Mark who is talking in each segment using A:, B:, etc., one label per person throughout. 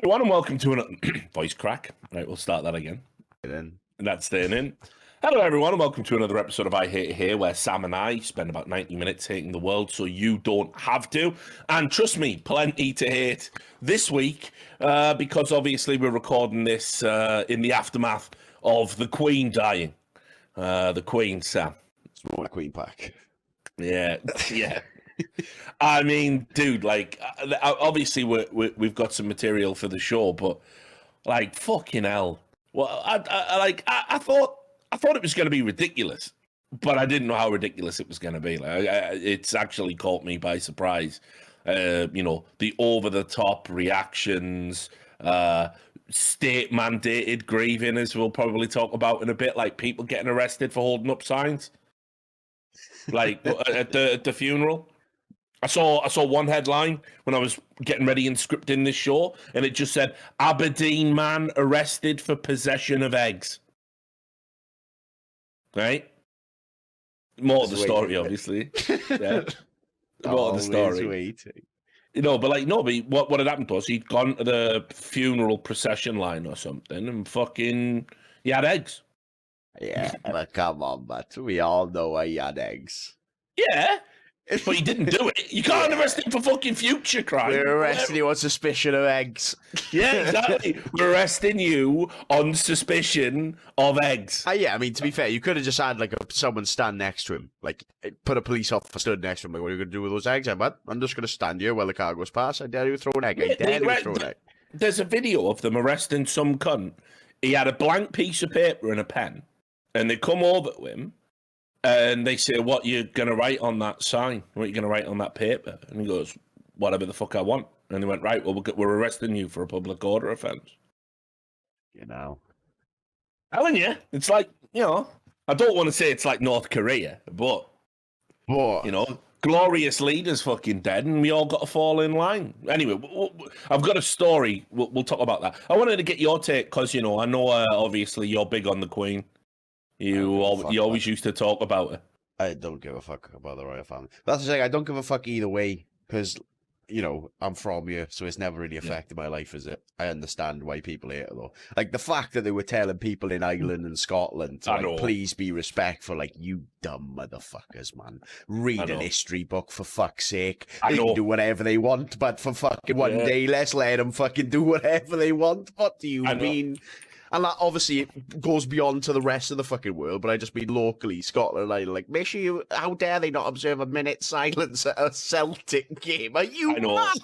A: Everyone, and welcome to another voice crack. Right, we'll start that again.
B: In.
A: And that's staying in. Hello, everyone, and welcome to another episode of I Hate It Here, where Sam and I spend about 90 minutes hating the world so you don't have to. And trust me, plenty to hate this week, because obviously we're recording this in the aftermath of the Queen dying. The Queen, Sam.
B: It's more like Queen Pack.
A: Yeah, yeah. I mean, dude, like, obviously we've got some material for the show, but like, fucking hell. Well, I thought it was going to be ridiculous, but I didn't know how ridiculous it was going to be. Like, it's actually caught me by surprise. The over-the-top reactions, state-mandated grieving, as we'll probably talk about in a bit, like people getting arrested for holding up signs, like at the funeral. I saw one headline when I was getting ready and scripting this show, and it just said, Aberdeen man arrested for possession of eggs. Right? More of the story, obviously. Yeah. More of the story.
B: Waiting.
A: But what had happened was he'd gone to the funeral procession line or something, and fucking, he had eggs.
B: Yeah, but come on, but we all know he had eggs.
A: Yeah. But he didn't do it. You can't arrest him for fucking future crime.
B: We're arresting you on suspicion of eggs.
A: Yeah, exactly. We're arresting you on suspicion of eggs.
B: Yeah, I mean, to be fair, you could have just had like someone stand next to him, like put a police officer stood next to him. Like, what are you going to do with those eggs? I'm just going to stand here while the car goes past. I dare you throw an egg. I dare you throw an egg.
A: There's a video of them arresting some cunt. He had a blank piece of paper and a pen, and they come over to him. And they say, what you going to write on that sign? What you going to write on that paper? And he goes, whatever the fuck I want. And they went, right, well, we're arresting you for a public order offence.
B: You know.
A: Telling you, it's like, I don't want to say it's like North Korea, but, glorious leaders fucking dead, and we all got to fall in line. Anyway, I've got a story. We'll talk about that. I wanted to get your take, because, I know, obviously, you're big on the Queen. You always used to talk about it.
B: I don't give a fuck about the royal family. That's the thing. I don't give a fuck either way because, I'm from here, so it's never really affected my life, is it? I understand why people hate it, though. Like, the fact that they were telling people in Ireland and Scotland to, please be respectful, like, you dumb motherfuckers, man. Read an history book, for fuck's sake. They can do whatever they want, but for fucking one day, let's let them fucking do whatever they want. What do you mean? And that obviously it goes beyond to the rest of the fucking world, but I just mean locally, Scotland, like, make sure how dare they not observe a minute's silence at a Celtic game? Are you mad?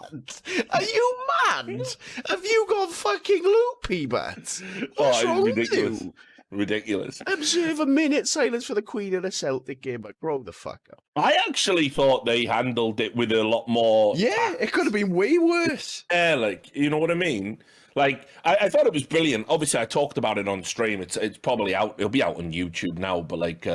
B: Are you mad? Have you gone fucking loopy, Matt? What's wrong with you?
A: Ridiculous.
B: Observe a minute's silence for the Queen in a Celtic game, but grow the fuck up.
A: I actually thought they handled it with a lot more...
B: Yeah, it could have been way worse.
A: Yeah, like, you know what I mean? Like, I thought it was brilliant. Obviously, I talked about it on stream. It's probably out. It'll be out on YouTube now. But, like,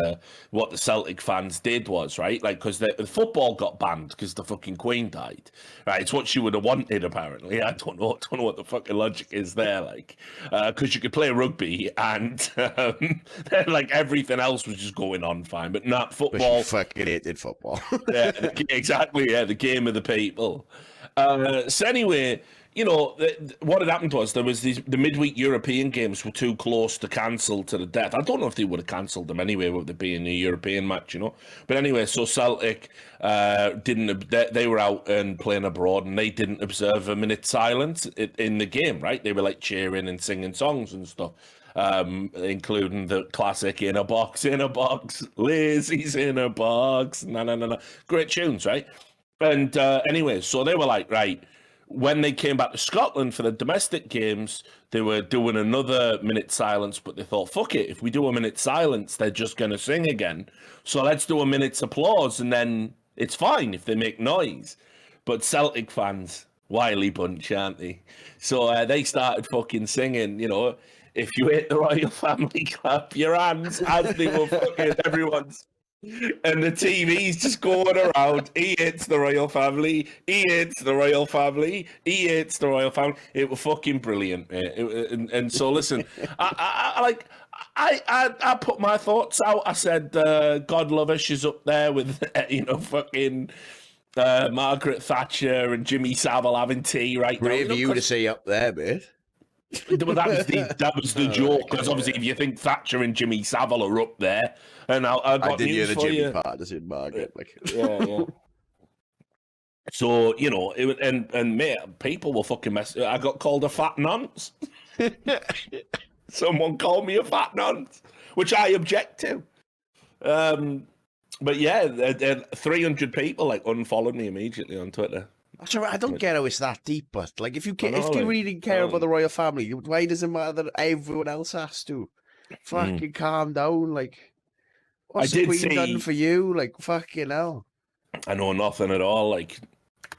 A: what the Celtic fans did was, right? Like, because the football got banned because the fucking Queen died. Right? It's what she would have wanted, apparently. I don't know what the fucking logic is there. Like, because you could play rugby and, like, everything else was just going on fine. But not football.
B: But she fucking hated football.
A: Yeah, exactly. Yeah, the game of the people. So anyway... what had happened was there was the midweek European games were too close to cancel to the death. I don't know if they would have cancelled them anyway with it being a European match, But anyway, so Celtic they were out and playing abroad, and they didn't observe a minute's silence in the game, right? They were like cheering and singing songs and stuff, including the classic "In a Box, Lizzie's in a box," no, great tunes, right? And anyway, so they were like, right. When they came back to Scotland for the domestic games, they were doing another minute silence, but they thought, fuck it, if we do a minute silence, they're just going to sing again. So let's do a minute's applause, and then it's fine if they make noise. But Celtic fans, wily bunch, aren't they? So they started fucking singing, if you hate the royal family, clap your hands, as they were fucking everyone's. And the TV's just going around. He hates the royal family. He hates the royal family. He hates the royal family. It was fucking brilliant, mate. And so, listen, I put my thoughts out. I said, God love her. She's up there with, fucking Margaret Thatcher and Jimmy Savile having tea right now.
B: Brave you to say up there, mate.
A: Well, that was the joke, because obviously if you think Thatcher and Jimmy Savile are up there, and I got
B: did hear
A: news
B: the
A: for
B: Jimmy
A: you.
B: part, as in Margaret. Like.
A: Yeah. So, you know, and mate, people were fucking mess. I got called a fat nonce. Someone called me a fat nonce, which I object to. But yeah, 300 people like unfollowed me immediately on Twitter.
B: That's all right. I don't get how it's that deep, but like if you
A: like,
B: really care about the royal family, why does it matter that everyone else has to? Fucking calm down. Like, what's the Queen done for you? Like, fucking hell.
A: I know nothing at all. Like,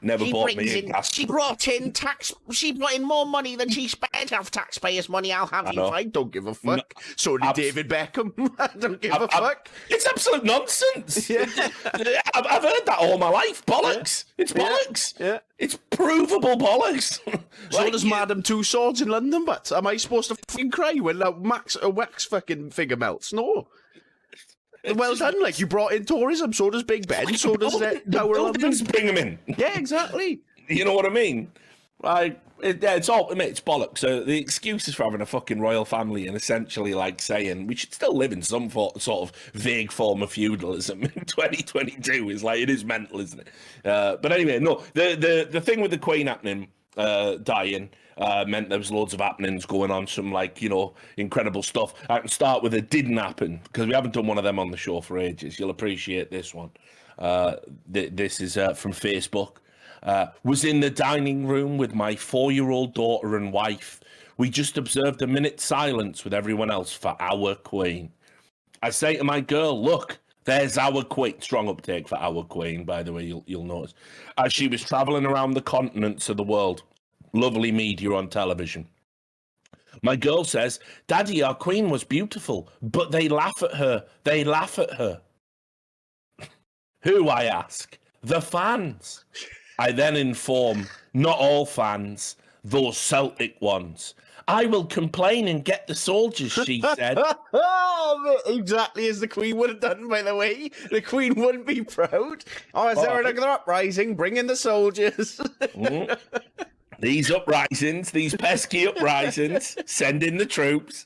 A: never bought me a gas.
C: She brought in more money than she spent of taxpayers' monay. I'll have you.
B: I don't give a fuck.
A: No,
B: so did David Beckham. I don't give a fuck.
A: It's absolute nonsense. Yeah. I've heard that all my life. Bollocks. Yeah. It's bollocks.
B: Yeah.
A: It's provable bollocks.
B: So does Madame Two Swords in London, but am I supposed to fucking cry when a wax fucking figure melts? No. Well done, like, you brought in tourism, so does Big Ben, so does Tower London.
A: Bring them in.
B: Yeah, exactly.
A: You know what I mean? Like, it's all, mate, it's bollocks. So the excuses for having a fucking royal family and essentially like saying we should still live in some sort of vague form of feudalism in 2022 is like, it is mental, isn't it? But anyway, no, the thing with the Queen happening, dying, meant there was loads of happenings going on, some like, you know, incredible stuff. I can start with it didn't happen, because we haven't done one of them on the show for ages. You'll appreciate this one. This is from Facebook. Was in the dining room with my 4-year-old daughter and wife. We just observed a minute's silence with everyone else for our Queen. I say to my girl, look, there's our Queen. Strong uptake for our Queen, by the way, you'll notice. As she was travelling around the continents of the world. Lovely media on television. My girl says, Daddy, our Queen was beautiful, but they laugh at her. They laugh at her. Who, I ask? The fans. I then inform, not all fans, those Celtic ones. I will complain and get the soldiers, she said.
B: Exactly as the Queen would have done, by the way. The Queen wouldn't be proud. Oh, is there another uprising? Bring in the soldiers.
A: These uprisings, these pesky uprisings, send in the troops.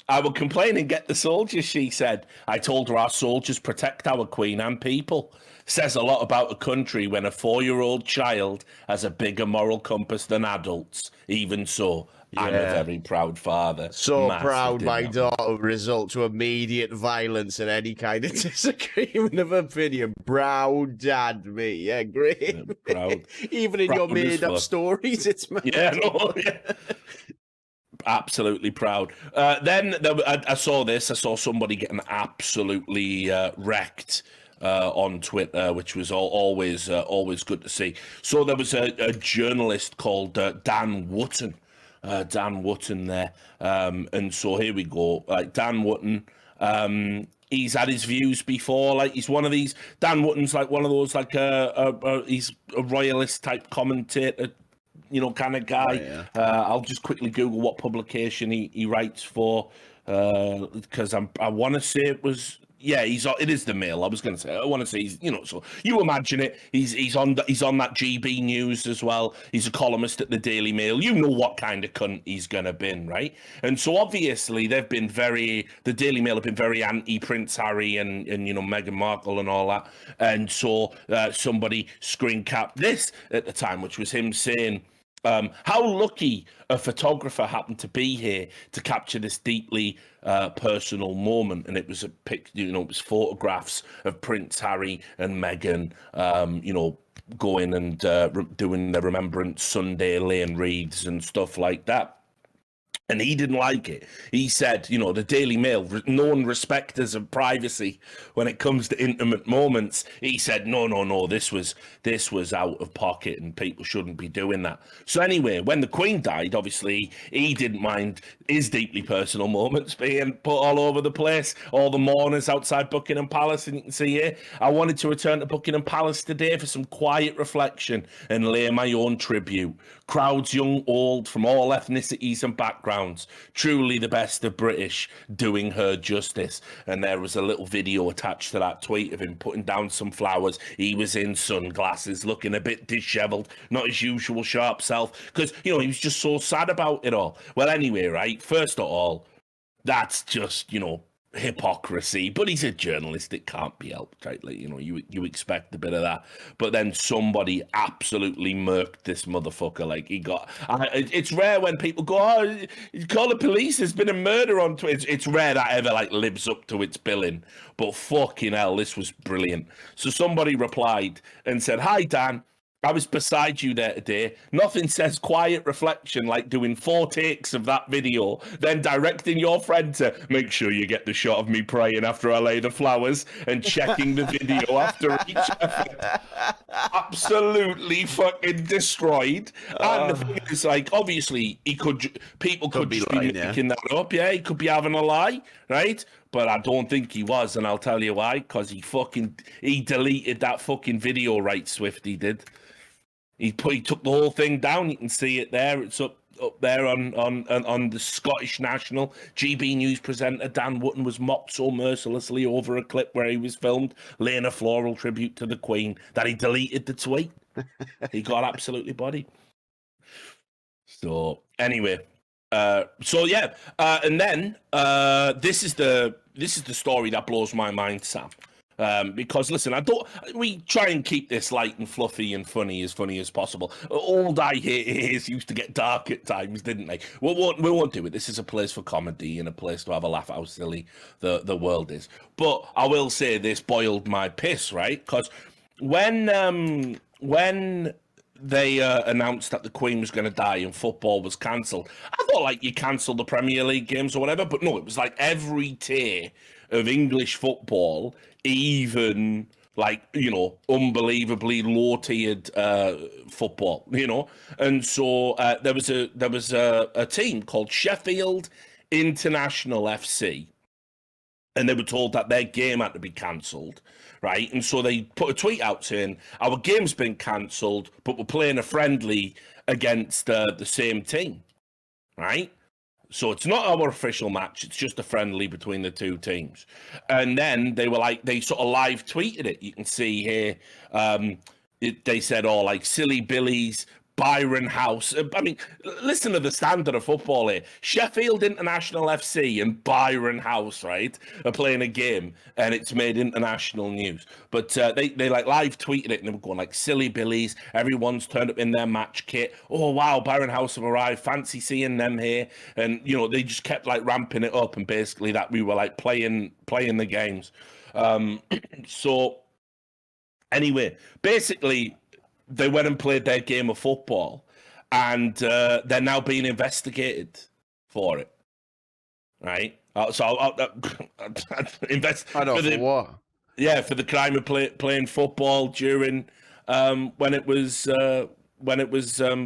A: I will complain and get the soldiers, she said. I told her our soldiers protect our Queen and people. Says a lot about a country when a 4-year-old child has a bigger moral compass than adults. Even so, I'm a very proud father.
B: So proud my daughter result to immediate violence and any kind of disagreement of opinion. Proud dad, me. Yeah, great.
A: Yeah, proud.
B: Even in your made-up stories, it's mad.
A: Yeah, no, yeah. Absolutely proud. Then I saw this. I saw somebody getting absolutely wrecked on Twitter, which was always good to see. So there was a journalist called Dan Wootton. Dan Wootton there. And so here we go. Like Dan Wootton, he's had his views before. Like he's one of these. Dan Wootton's like one of those like he's a royalist type commentator, you know, kind of guy. Oh, yeah. I'll just quickly Google what publication he writes for, because I want to say it was. Yeah, it is the Mail. I was going to say. I want to say he's, you know. So you imagine it. He's on that GB News as well. He's a columnist at the Daily Mail. You know what kind of cunt he's going to be, right? And so obviously the Daily Mail have been very anti Prince Harry and you know Meghan Markle and all that. And so somebody screen capped this at the time, which was him saying, how lucky a photographer happened to be here to capture this deeply personal moment. And it was it was photographs of Prince Harry and Meghan, you know, going and doing the Remembrance Sunday Lane reads and stuff like that. And he didn't like it. He said, you know, the Daily Mail, known respecters of privacy when it comes to intimate moments. He said, no, this was out of pocket and people shouldn't be doing that. So anyway, when the Queen died, obviously, he didn't mind his deeply personal moments being put all over the place. All the mourners outside Buckingham Palace, and you can see here, I wanted to return to Buckingham Palace today for some quiet reflection and lay my own tribute. Crowds young, old, from all ethnicities and backgrounds £100. Truly the best of British, doing her justice. And there was a little video attached to that tweet of him putting down some flowers. He was in sunglasses, looking a bit dishevelled, not his usual sharp self, because, you know, he was just so sad about it all. Well, anyway, right, first of all, that's just, you know, hypocrisy, but he's a journalist. It can't be helped, right? Like, you know, you expect a bit of that, but then somebody absolutely murked this motherfucker. Like, he got. It's rare when people go, "Oh, you call the police. There's been a murder on Twitter." It's rare that ever like lives up to its billing. But fucking hell, this was brilliant. So somebody replied and said, "Hi Dan. I was beside you there today. Nothing says quiet reflection like doing 4 takes of that video, then directing your friend to make sure you get the shot of me praying after I lay the flowers and checking the video after each effort." Absolutely fucking destroyed. And the thing is, like, obviously, people could
B: be
A: just
B: lying,
A: be making that up. Yeah, he could be having a lie, right? But I don't think he was, and I'll tell you why. Because he deleted that fucking video, right? Swifty did. He took the whole thing down. You can see it there. It's up there on the Scottish National. GB News presenter Dan Wootton was mocked so mercilessly over a clip where he was filmed laying a floral tribute to the Queen that he deleted the tweet. He got absolutely bodied. So anyway, and then this is the story that blows my mind, Sam. Because listen, we try and keep this light and fluffy and funny as possible. All I hear used to get dark at times, didn't they? We won't do it. This is a place for comedy and a place to have a laugh at how silly the world is. But I will say this boiled my piss, right? Because when they announced that the Queen was going to die and football was cancelled, I thought, like, you cancelled the Premier League games or whatever, but no, it was like every tier of English football, even, like, you know, unbelievably low-tiered football, you know. And so there was a team called Sheffield International FC, and they were told that their game had to be cancelled, right? And so they put a tweet out saying, "Our game's been cancelled, but we're playing a friendly against the same team," right? So it's not our official match. It's just a friendly between the two teams. And then they sort of live tweeted it. You can see here, they said, "Oh, like silly Billy's Byron House." I mean, listen to the standard of football here. Sheffield International FC and Byron House, right, are playing a game, and it's made international news. But they like live tweeted it, and they were going like, "Silly Billies, everyone's turned up in their match kit. Oh wow, Byron House have arrived. Fancy seeing them here." And you know, they just kept like ramping it up, and basically that we were like playing the games. So anyway, basically, they went and played their game of football, and they're now being investigated for it, right? So invest.
B: I know for what?
A: Yeah, for the crime of playing football during when it was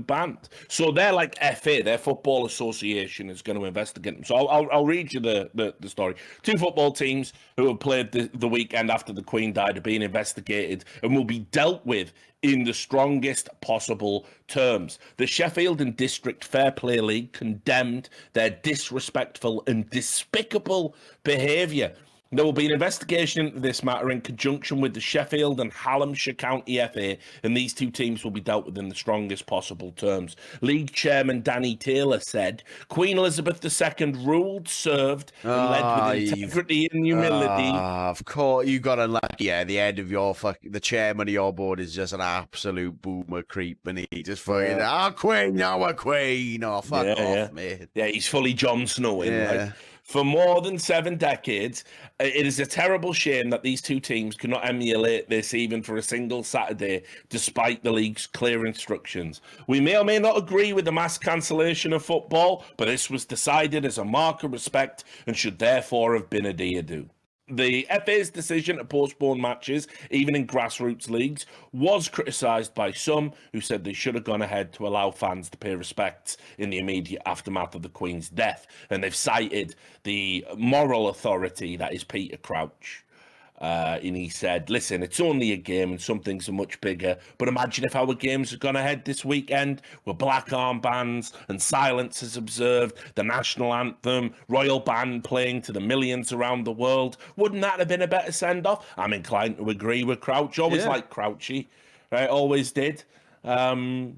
A: banned. So they're like FA, their football association, is going to investigate them. So I'll read you the story. 2 football teams who have played the weekend after the Queen died are being investigated and will be dealt with in the strongest possible terms. The Sheffield and District Fair Play League condemned their disrespectful and despicable behaviour. There will be an investigation into this matter in conjunction with the Sheffield and Hallamshire County FA, and these 2 teams will be dealt with in the strongest possible terms. League chairman Danny Taylor said, "Queen Elizabeth II ruled, served, and led with integrity and humility."
B: Of course, you got unlucky. Yeah, the head of the chairman of your board is just an absolute boomer creep, and he just fucking, Queen, now a Queen. Oh, fuck off, mate.
A: Yeah, he's fully Jon Snow in,
B: Yeah.
A: right? For more than 7 decades, it is a terrible shame that these 2 teams cannot emulate this even for a single Saturday, despite the league's clear instructions. We may or may not agree with the mass cancellation of football, but this was decided as a mark of respect and should therefore have been a do. The FA's decision to postpone matches, even in grassroots leagues, was criticised by some who said they should have gone ahead to allow fans to pay respects in the immediate aftermath of the Queen's death. And they've cited the moral authority that is Peter Crouch. And he said, listen, it's only a game and some things are much bigger. But imagine if our games had gone ahead this weekend with black armbands and silences observed, the national anthem, royal band playing to the millions around the world. Wouldn't that have been a better send-off? I'm inclined to agree with Crouch. Always liked Crouchy, right? Always did. But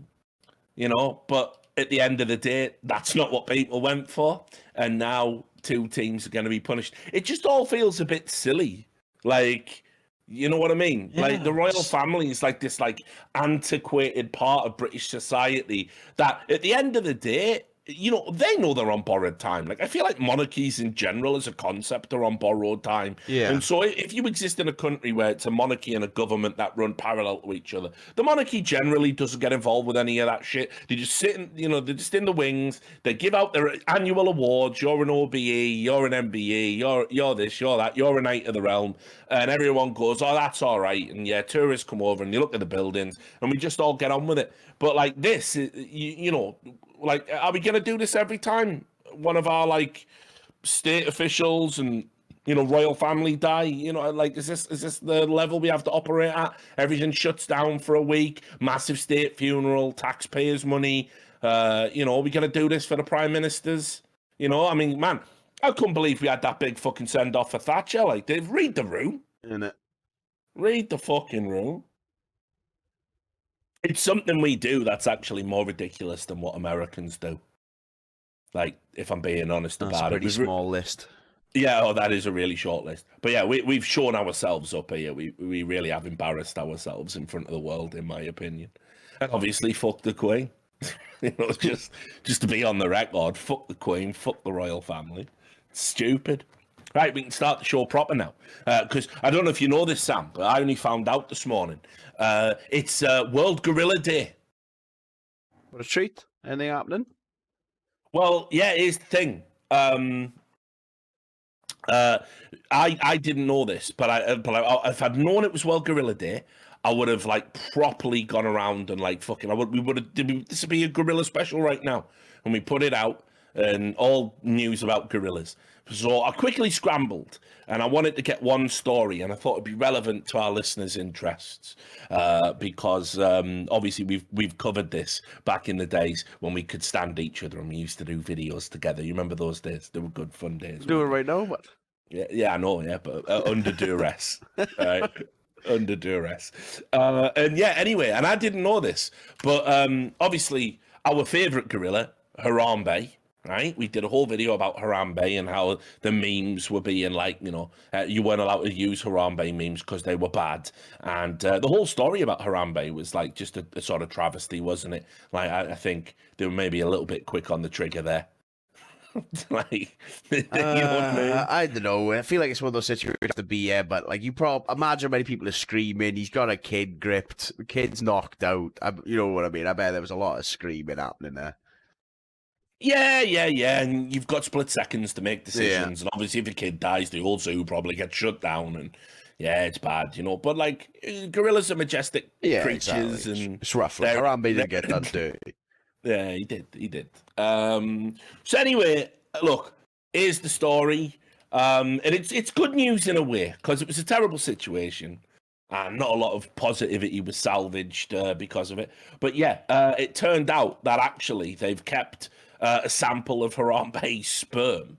A: at the end of the day, that's not what people went for. And now 2 teams are going to be punished. It just all feels a bit silly. Like, you know what I mean?
B: Yeah.
A: Like, the royal family is like this, like, antiquated part of British society that at the end of the day, they know they're on borrowed time. Like, I feel like monarchies in general as a concept are on borrowed time.
B: Yeah.
A: And so if you exist in a country where it's a monarchy and a government that run parallel to each other, the monarchy generally doesn't get involved with any of that shit. They just sit in, they're just in the wings. They give out their annual awards. You're an OBE, you're an MBE, you're this, you're that, you're a Knight of the Realm. And everyone goes, oh, that's all right. And yeah, tourists come over and you look at the buildings and we just all get on with it. But like this, like, are we going to do this every time one of our, like, state officials and, royal family die? Like, is this the level we have to operate at? Everything shuts down for a week, massive state funeral, taxpayers' money. Are we going to do this for the prime ministers? I mean, man, I couldn't believe we had that big fucking send-off for Thatcher. Like, they've read the room.
B: Innit?
A: Read the fucking room. It's something we do that's actually more ridiculous than what Americans do. Like, if I'm being honest
B: That's
A: about
B: a
A: it.
B: pretty small list.
A: Yeah, that is a really short list. But yeah, we've shown ourselves up here. We really have embarrassed ourselves in front of the world, in my opinion. And obviously, fuck the Queen. just to be on the record, fuck the Queen, fuck the royal family. It's stupid. Right, we can start the show proper now. Because I don't know if you know this, Sam, but I only found out this morning. It's World Gorilla Day.
B: What a treat. Anything happening?
A: Well, yeah, here's the thing. I didn't know this, but if I'd known it was World Gorilla Day, I would have, like, properly gone around and, like, this would be a gorilla special right now. And we put it out and all news about gorillas. So I quickly scrambled and I wanted to get one story and I thought it'd be relevant to our listeners' interests because obviously we've covered this back in the days when we could stand each other and we used to do videos together. You remember those days? They were good fun days.
B: Do it right now, but
A: yeah, I know, yeah, but under duress, right? Under duress. And yeah, anyway, and I didn't know this, but obviously our favourite gorilla, Harambe, right? We did a whole video about Harambe and how the memes were being like, you weren't allowed to use Harambe memes because they were bad. And the whole story about Harambe was like just a sort of travesty, wasn't it? Like, I think they were maybe a little bit quick on the trigger there. Like, you know what I mean?
B: I don't know. I feel like it's one of those situations to be but like imagine many people are screaming. He's got a kid gripped. The kid's knocked out. You know what I mean? I bet there was a lot of screaming happening there.
A: Yeah, and you've got split seconds to make decisions, and obviously if a kid dies, the whole zoo probably gets shut down, and yeah, it's bad, But like, gorillas are majestic creatures,
B: exactly.
A: and
B: it's rough. Like, Harambe didn't get that dirty.
A: Yeah, he did. So anyway, look, here's the story, and it's good news in a way because it was a terrible situation. And not a lot of positivity was salvaged because of it. But yeah, it turned out that actually they've kept a sample of Harambe's sperm,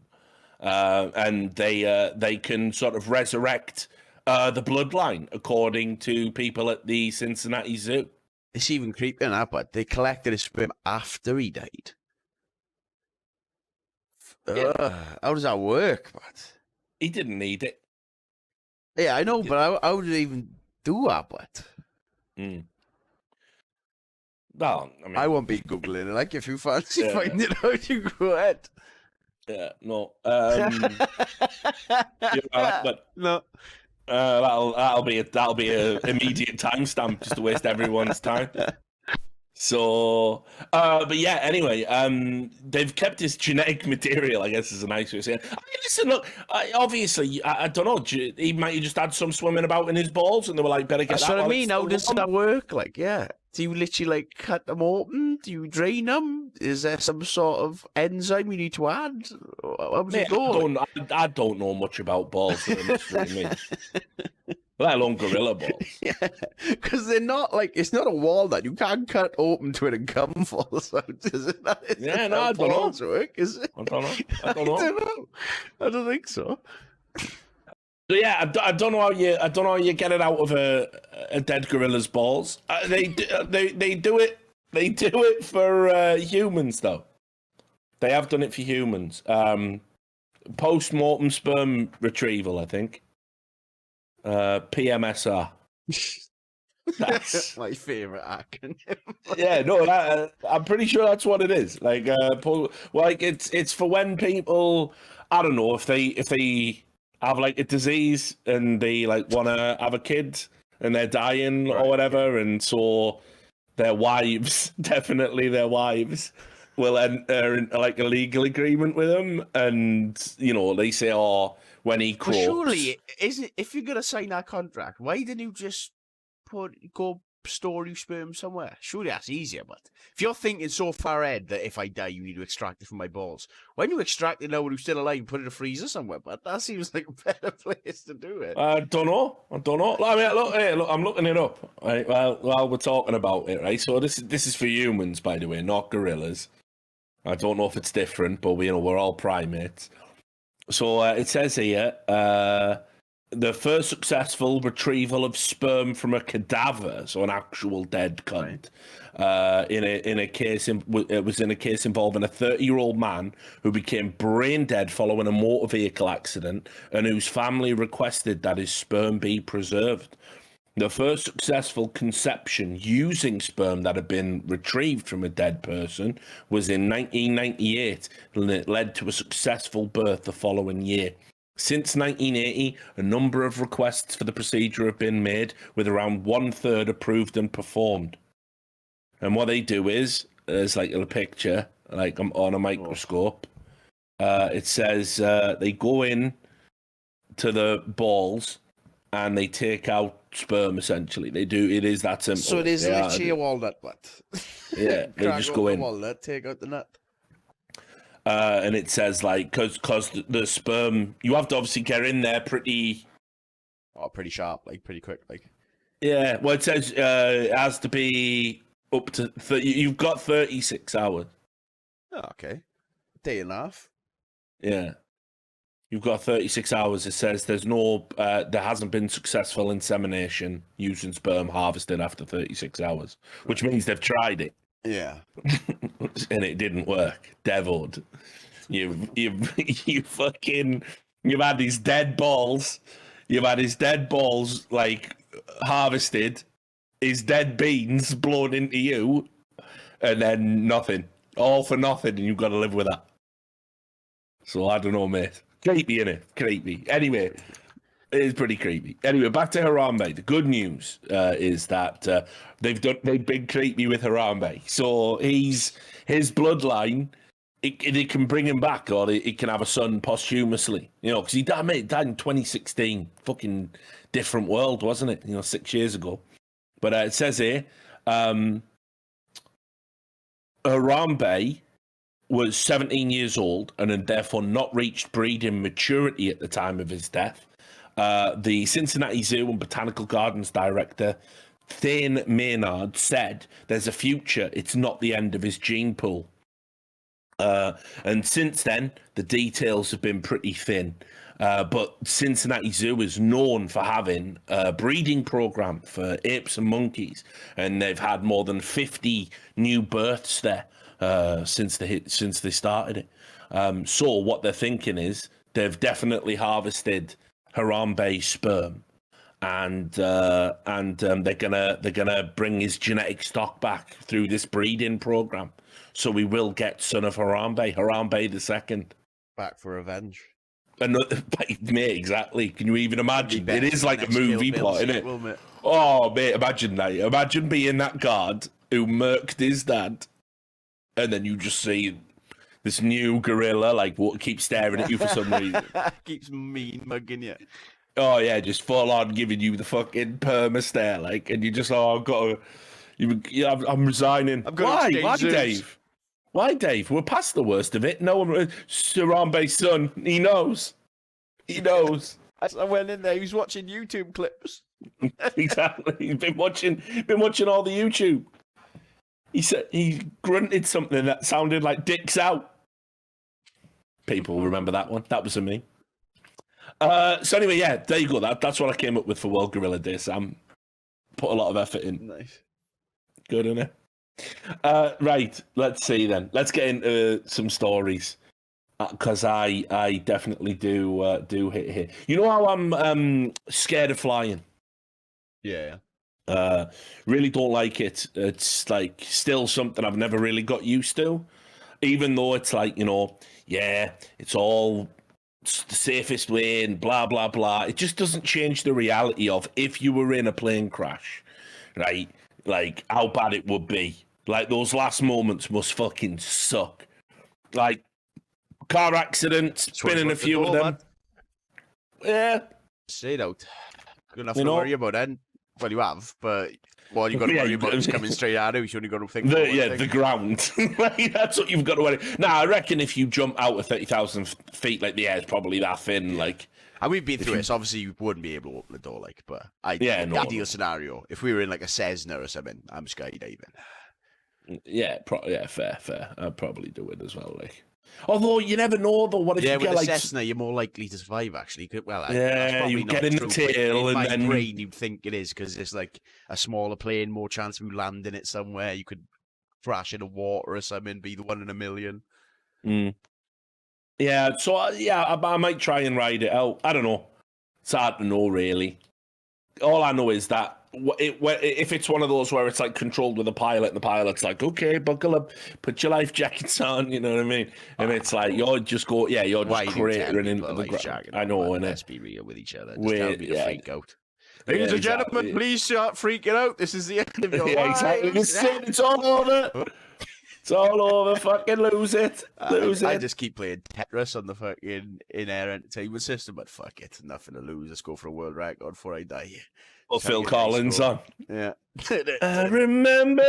A: and they can sort of resurrect the bloodline, according to people at the Cincinnati Zoo.
B: It's even creepier than that, but they collected his sperm after he died. How does that work, but
A: He didn't need it.
B: Yeah, I know, but how did they even do that, but?
A: Well, I mean,
B: I won't be Googling it. Like, if you fancy finding out, you go ahead.
A: Yeah, no. But
B: no.
A: That'll be a immediate timestamp just to waste everyone's time. So, but yeah, anyway, they've kept his genetic material, I guess is a nice way of saying it. I mean, listen, look, obviously, I don't know, he might have just had some swimming about in his balls and they were like, better get
B: That's
A: that
B: what I
A: while
B: mean.
A: it's
B: How
A: still
B: does
A: warm.
B: that work? Like, yeah. Do you literally, like, cut them open? Do you drain them? Is there some sort of enzyme you need to add? How does
A: Mate,
B: it go?
A: I don't know much about balls, so it must really mean. let alone gorilla balls.
B: Yeah, because they're not like, it's not a walnut. You can't cut open to it and cum falls out. Is it?
A: Yeah, no, I don't know.
B: Work, is it?
A: I don't know. I
B: I
A: don't know.
B: don't know. I don't think so.
A: So yeah, I don't know how you get it out of a dead gorilla's balls. They do it. They do it for humans though. They have done it for humans. Post-mortem sperm retrieval, I think. PMSR. That's
B: my favorite acronym.
A: yeah, no, I'm pretty sure that's what it is. Like, it's for when people, I don't know, if they have like a disease and they like want to have a kid and they're dying or whatever, and so their wives, definitely their wives, will enter like a legal agreement with them, and they say, oh, when he croaks.
B: Well, surely, isn't, if you're gonna sign that contract, why didn't you just go store your sperm somewhere? Surely that's easier. But if you're thinking so far ahead that if I die, you need to extract it from my balls, why don't you extract it now when you're still alive and put it in a freezer somewhere? But that seems like a better place to do it.
A: I don't know. I mean, look, I'm looking it up. Right, while we're talking about it, right? So this is for humans, by the way, not gorillas. I don't know if it's different, but we're all primates. So it says here, the first successful retrieval of sperm from a cadaver, so an actual dead cunt, it was in a case involving a 30-year-old man who became brain dead following a motor vehicle accident, and whose family requested that his sperm be preserved. The first successful conception using sperm that had been retrieved from a dead person was in 1998, and it led to a successful birth the following year. Since 1980, a number of requests for the procedure have been made, with around 1/3 approved and performed. And what they do is, there's like a picture, like on a microscope. It says they go in to the balls and they take out sperm, essentially. It is that simple.
B: So it is literally a walnut butt.
A: Yeah, they just go in.
B: Walnut, take out the nut.
A: And it says, like, because the sperm, you have to obviously get in there pretty
B: sharp, like pretty quick, like.
A: Yeah, well, it says it has to be up to 30, you've got 36 hours.
B: Oh, okay. Day and a half.
A: Yeah. You've got 36 hours. It says there hasn't been successful insemination using sperm harvested after 36 hours, which means they've tried it.
B: Yeah.
A: And it didn't work. Deviled. You've had these dead balls. You've had his dead balls like harvested, his dead beans blown into you, and then nothing. All for nothing, and you've got to live with that. So I don't know, mate. Creepy, innit? Creepy. Anyway, it is pretty creepy. Anyway, back to Harambe. The good news is that they've been creepy with Harambe. So his bloodline, it can bring him back, or it can have a son posthumously. Because he died in 2016. Fucking different world, wasn't it? 6 years ago. But it says here, Harambe was 17 years old and had therefore not reached breeding maturity at the time of his death. The Cincinnati Zoo and Botanical Gardens director, Thane Maynard, said there's a future. It's not the end of his gene pool. And since then, the details have been pretty thin. But Cincinnati Zoo is known for having a breeding program for apes and monkeys, and they've had more than 50 new births there since they started it. So what they're thinking is they've definitely harvested Harambe's sperm, and they're gonna bring his genetic stock back through this breeding program. So we will get son of Harambe the second,
B: back for revenge.
A: Another, mate, exactly. Can you even imagine? It is like a movie plot, isn't it? Oh, mate, imagine that. Imagine being that guard who murked his dad, and then you just see this new gorilla, like, keeps staring at you for some reason.
B: Keeps mean mugging you.
A: Oh, yeah, just full on giving you the fucking perma stare, like, and you just, I've got to, I'm resigning. Why, Dave? Why, Dave? We're past the worst of it. No one, Harambe's son, he knows. I went in there, he was watching YouTube clips. Exactly. He's been watching all the YouTube. He said he grunted something that sounded like "dicks out." People remember that one. That was a me. So anyway, yeah, there you go. That's what I came up with for World Gorilla Day, Sam. Put a lot of effort in.
B: Nice.
A: Good, isn't it? Right, let's see then. Let's get into some stories. Because I definitely do hit here. You know how I'm scared of flying?
B: Yeah.
A: Really don't like it. It's like still something I've never really got used to. Even though it's like, it's all the safest way and blah, blah, blah. It just doesn't change the reality of if you were in a plane crash, right? Like how bad it would be. Like those last moments must fucking suck. Like car accidents, been in a few of them. Man. Yeah.
B: Straight out. Good enough to worry about then. Well, you have, but what you got to worry about is coming straight at you. You only got to think
A: the ground. That's what you've got to worry. Nah, I reckon if you jump out of 30,000 feet, like the air's probably that thin. Like,
B: and we've been through it, so obviously you wouldn't be able to open the door. Like, but ideal scenario, if we were in like a Cessna or something, I'm skydiving.
A: Yeah, fair. I'd probably do it as well. Like, although you never know, though. What if you get
B: with a Cessna, you're more likely to survive. Actually, well,
A: you get in the tail, and then
B: brain, you'd think it is because it's like a smaller plane, more chance of you landing it somewhere. You could crash in the water or something, be the 1 in a million.
A: Yeah, so I might try and ride it out. I don't know. It's hard to know, really. All I know is that if it's one of those where it's like controlled with a pilot, and the pilot's like, okay, buckle up, put your life jackets on, you know what I mean? And it's like, you're just cratering into the ground. I know, and
B: let's be real with each other. Just tell me to freak out. Ladies and gentlemen, please start freaking out. This is the end of your life.
A: Exactly. It's all over. It's all over. Fucking lose it.
B: I just keep playing Tetris on the fucking in-air entertainment system, but fuck it. Nothing to lose. Let's go for a world record before I die.
A: Or Phil Collins on.
B: Yeah.
A: I remember.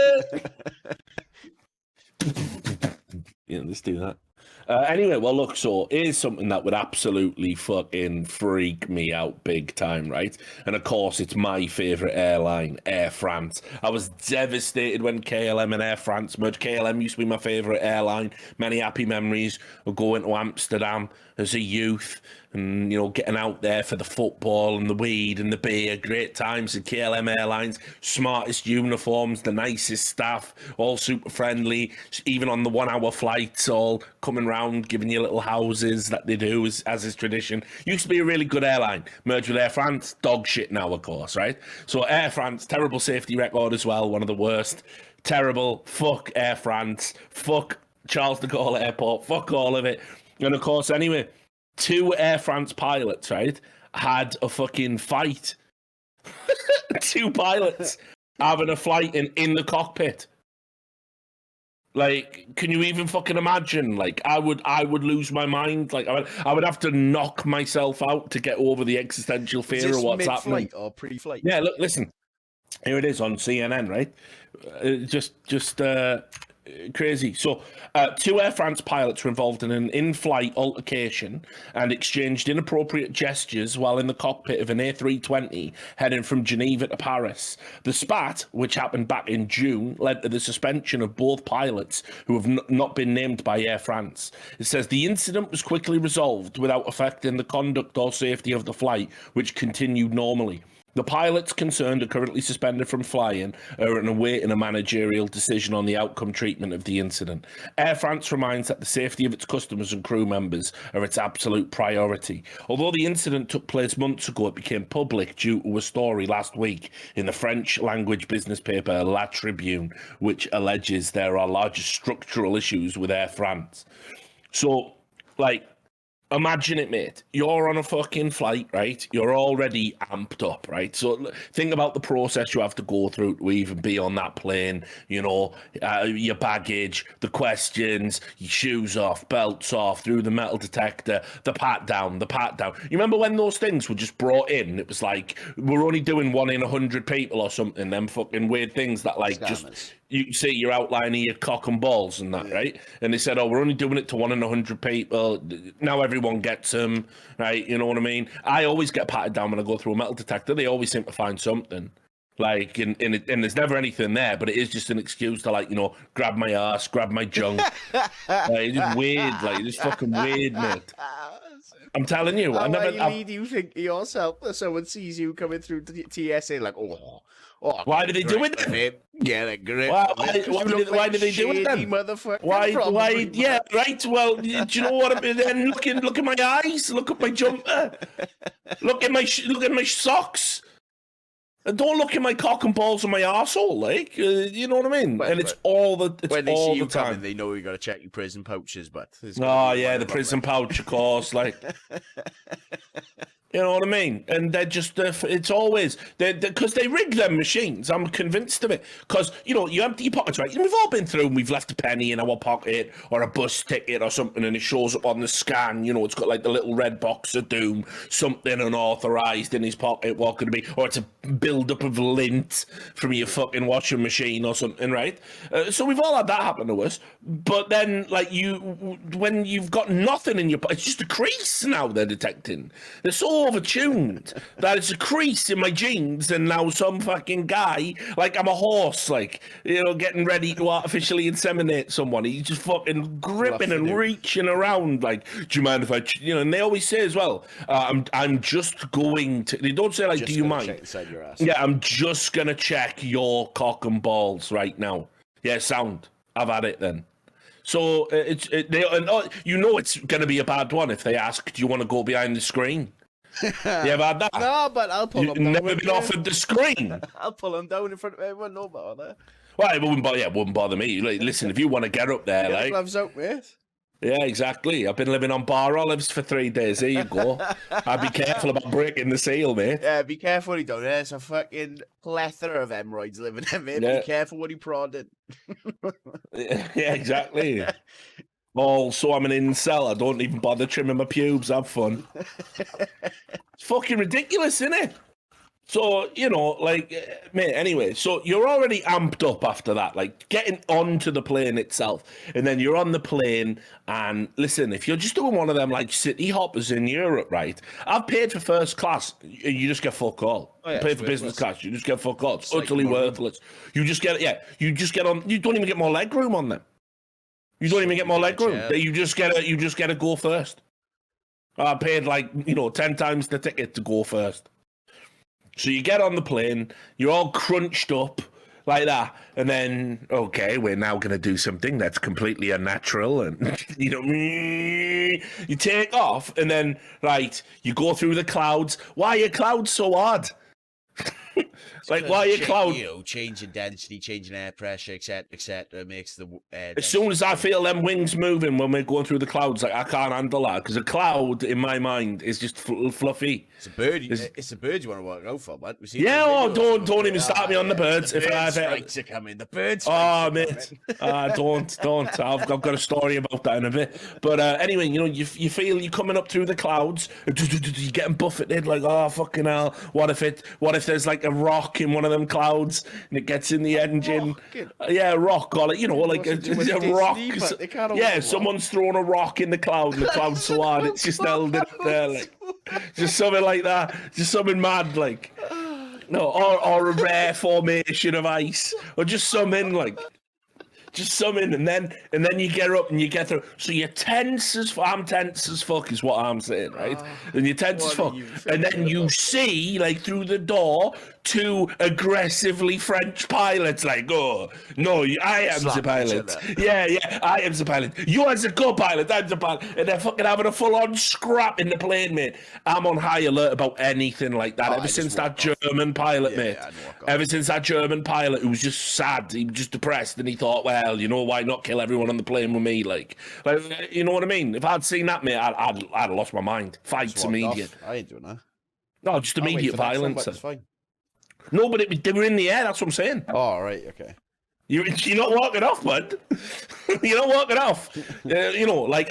A: Let's do that. Anyway, well, look, so here's something that would absolutely fucking freak me out big time, right? And of course, it's my favourite airline, Air France. I was devastated when KLM and Air France merged. KLM used to be my favourite airline. Many happy memories of going to Amsterdam as a youth and, getting out there for the football and the weed and the beer. Great times at KLM Airlines. Smartest uniforms, the nicest staff, all super friendly. Even on the 1 hour flights, all coming round, giving you little houses that they do as is tradition. Used to be a really good airline. Merged with Air France, dog shit now, of course, right? So Air France, terrible safety record as well, one of the worst. Terrible. Fuck Air France. Fuck Charles de Gaulle Airport. Fuck all of it. And of course, anyway, 2 Air France pilots, right, had a fucking fight. 2 pilots having a fight in the cockpit. Like, can you even fucking imagine? Like, I would lose my mind. Like, I would have to knock myself out to get over the existential fear of what's happening.
B: Mid-flight or pre-flight?
A: Yeah, look, listen. Here it is on CNN, right? Just crazy. So, 2 Air France pilots were involved in an in-flight altercation and exchanged inappropriate gestures while in the cockpit of an A320 heading from Geneva to Paris. The spat, which happened back in June, led to the suspension of both pilots who have not been named by Air France. It says the incident was quickly resolved without affecting the conduct or safety of the flight, which continued normally. The pilots concerned are currently suspended from flying and awaiting a managerial decision on the outcome treatment of the incident. Air France reminds that the safety of its customers and crew members are its absolute priority. Although the incident took place months ago, it became public due to a story last week in the French-language business paper La Tribune, which alleges there are large structural issues with Air France. So, imagine it, mate. You're on a fucking flight, right? You're already amped up, right? So think about the process you have to go through to even be on that plane, your baggage, the questions, your shoes off, belts off, through the metal detector, the pat down. You remember when those things were just brought in? It was like, we're only doing 1 in 100 people or something, them fucking weird things that
B: Scammers.
A: just... you see your outline of your cock and balls and that, right? And they said, oh, we're only doing it to 1 in 100 people. Now everyone gets them, right? You know what I mean? I always get patted down when I go through a metal detector. They always seem to find something. Like, and there's never anything there, but it is just an excuse to, like, you know, grab my ass, grab my junk. It's just weird, like, it's fucking weird, mate. I'm telling you.
B: How highly do you think of yourself if someone sees you coming through TSA like,
A: why do they do it then?
B: Get a grip.
A: Why do they do it then? Why? Yeah, right. Well, do you know what? Then look at my eyes. Look at my jumper. Look at my socks. And don't look at my cock and balls and my arsehole, like, you know what I mean? And it's all the time.
B: When they see you coming, they know you got to check your prison pouches, but...
A: Oh, yeah, the prison pouch, of course, like... You know what I mean? And they're just, it's always, because they rig them machines. I'm convinced of it. Because, you know, you empty your pockets, right? And we've all been through and we've left a penny in our pocket or a bus ticket or something and it shows up on the scan. You know, it's got like the little red box of doom, something unauthorized in his pocket. What could it be? Or it's a build-up of lint from your fucking washing machine or something, right? So we've all had that happen to us. But then, like, when you've got nothing in your pocket, it's just a crease now they're detecting. They're so overtuned that it's a crease in my jeans and now some fucking guy, like I'm a horse, like, you know, getting ready to artificially inseminate someone. He's just fucking gripping and reaching around like, do you mind if I, you know, and they always say as well, I'm just going to, they don't say like, do you mind? Yeah, I'm just going to check your cock and balls right now. Yeah, sound. I've had it then. So you know it's going to be a bad one if they ask, do you want to go behind the screen? You ever had that?
B: No, but I'll pull them down.
A: Never been offered the screen.
B: I'll pull them down in front of everyone. No bother.
A: Well, it wouldn't bother me. Like, listen, if you want to get up there, like,
B: gloves out, mate.
A: Yeah, exactly. I've been living on bar olives for 3 days. There you go. I'd be careful about breaking the seal, mate.
B: Yeah, be careful what he does. There's a fucking plethora of hemorrhoids living there, mate. Yeah. Be careful what he prodded.
A: Yeah, exactly. Also, I'm an incel. I don't even bother trimming my pubes. Have fun. It's fucking ridiculous, isn't it? So, you know, like, mate, anyway, so you're already amped up after that, like, getting onto the plane itself. And then you're on the plane, and listen, if you're just doing one of them, like, city hoppers in Europe, right? I've paid for first class, you just get fuck all. Oh, yeah, you pay for business class, you just get fuck all. It's utterly worthless. You just get, you on, you don't even get more leg room on them. You don't even get more leg room. You just get to go first. I paid, like, you know, 10 times the ticket to go first. So you get on the plane, you're all crunched up like that, and then, okay, we're now going to do something that's completely unnatural, and, you know, you take off, and then, right, you go through the clouds. Why are clouds so hard? Like, why are you cloud?
B: You know, changing density, changing air pressure, etc., makes the
A: as soon as I feel them wings moving when we're going through the clouds, like, I can't handle that, because a cloud in my mind is just fluffy.
B: It's a bird. It's a bird you want to work out for, man.
A: Yeah, don't even start me on the birds.
B: The bird strikes are coming. The birds.
A: Oh, mate, don't. I've got a story about that in a bit. But anyway, you know, you feel you're coming up through the clouds, you're getting buffeted, like, oh fucking hell. What if there's like a rock in one of them clouds and it gets in the engine? Yeah, a rock, or, like, you know, like a rock. Yeah, someone's thrown a rock in the cloud and the cloud's so hard it's just held it up there, like, just something like that, just something mad, like, no, or a rare formation of ice, or just something like. Just something, and then you get up and you get through. So you're tense as fuck. I'm tense as fuck, is what I'm saying, right? And you're tense as fuck. And then you see, like, through the door, 2 aggressively French pilots, like, oh, no, I am the pilot. Yeah, I am the pilot. You are the co-pilot, I'm the pilot. And they're fucking having a full-on scrap in the plane, mate. I'm on high alert about anything like that ever since that German pilot, mate. Ever since that German pilot who was just sad, he was just depressed, and he thought, well, you know, why not kill everyone on the plane with me? Like, you know what I mean? If I'd seen that, mate, I'd have lost my mind. Fights immediate.
B: I ain't doing that.
A: No, just immediate violence.
B: It's fine.
A: No, but they were in the air. That's what I'm saying.
B: Oh, right, okay.
A: You're not walking off, bud. You're not walking off. You know, like,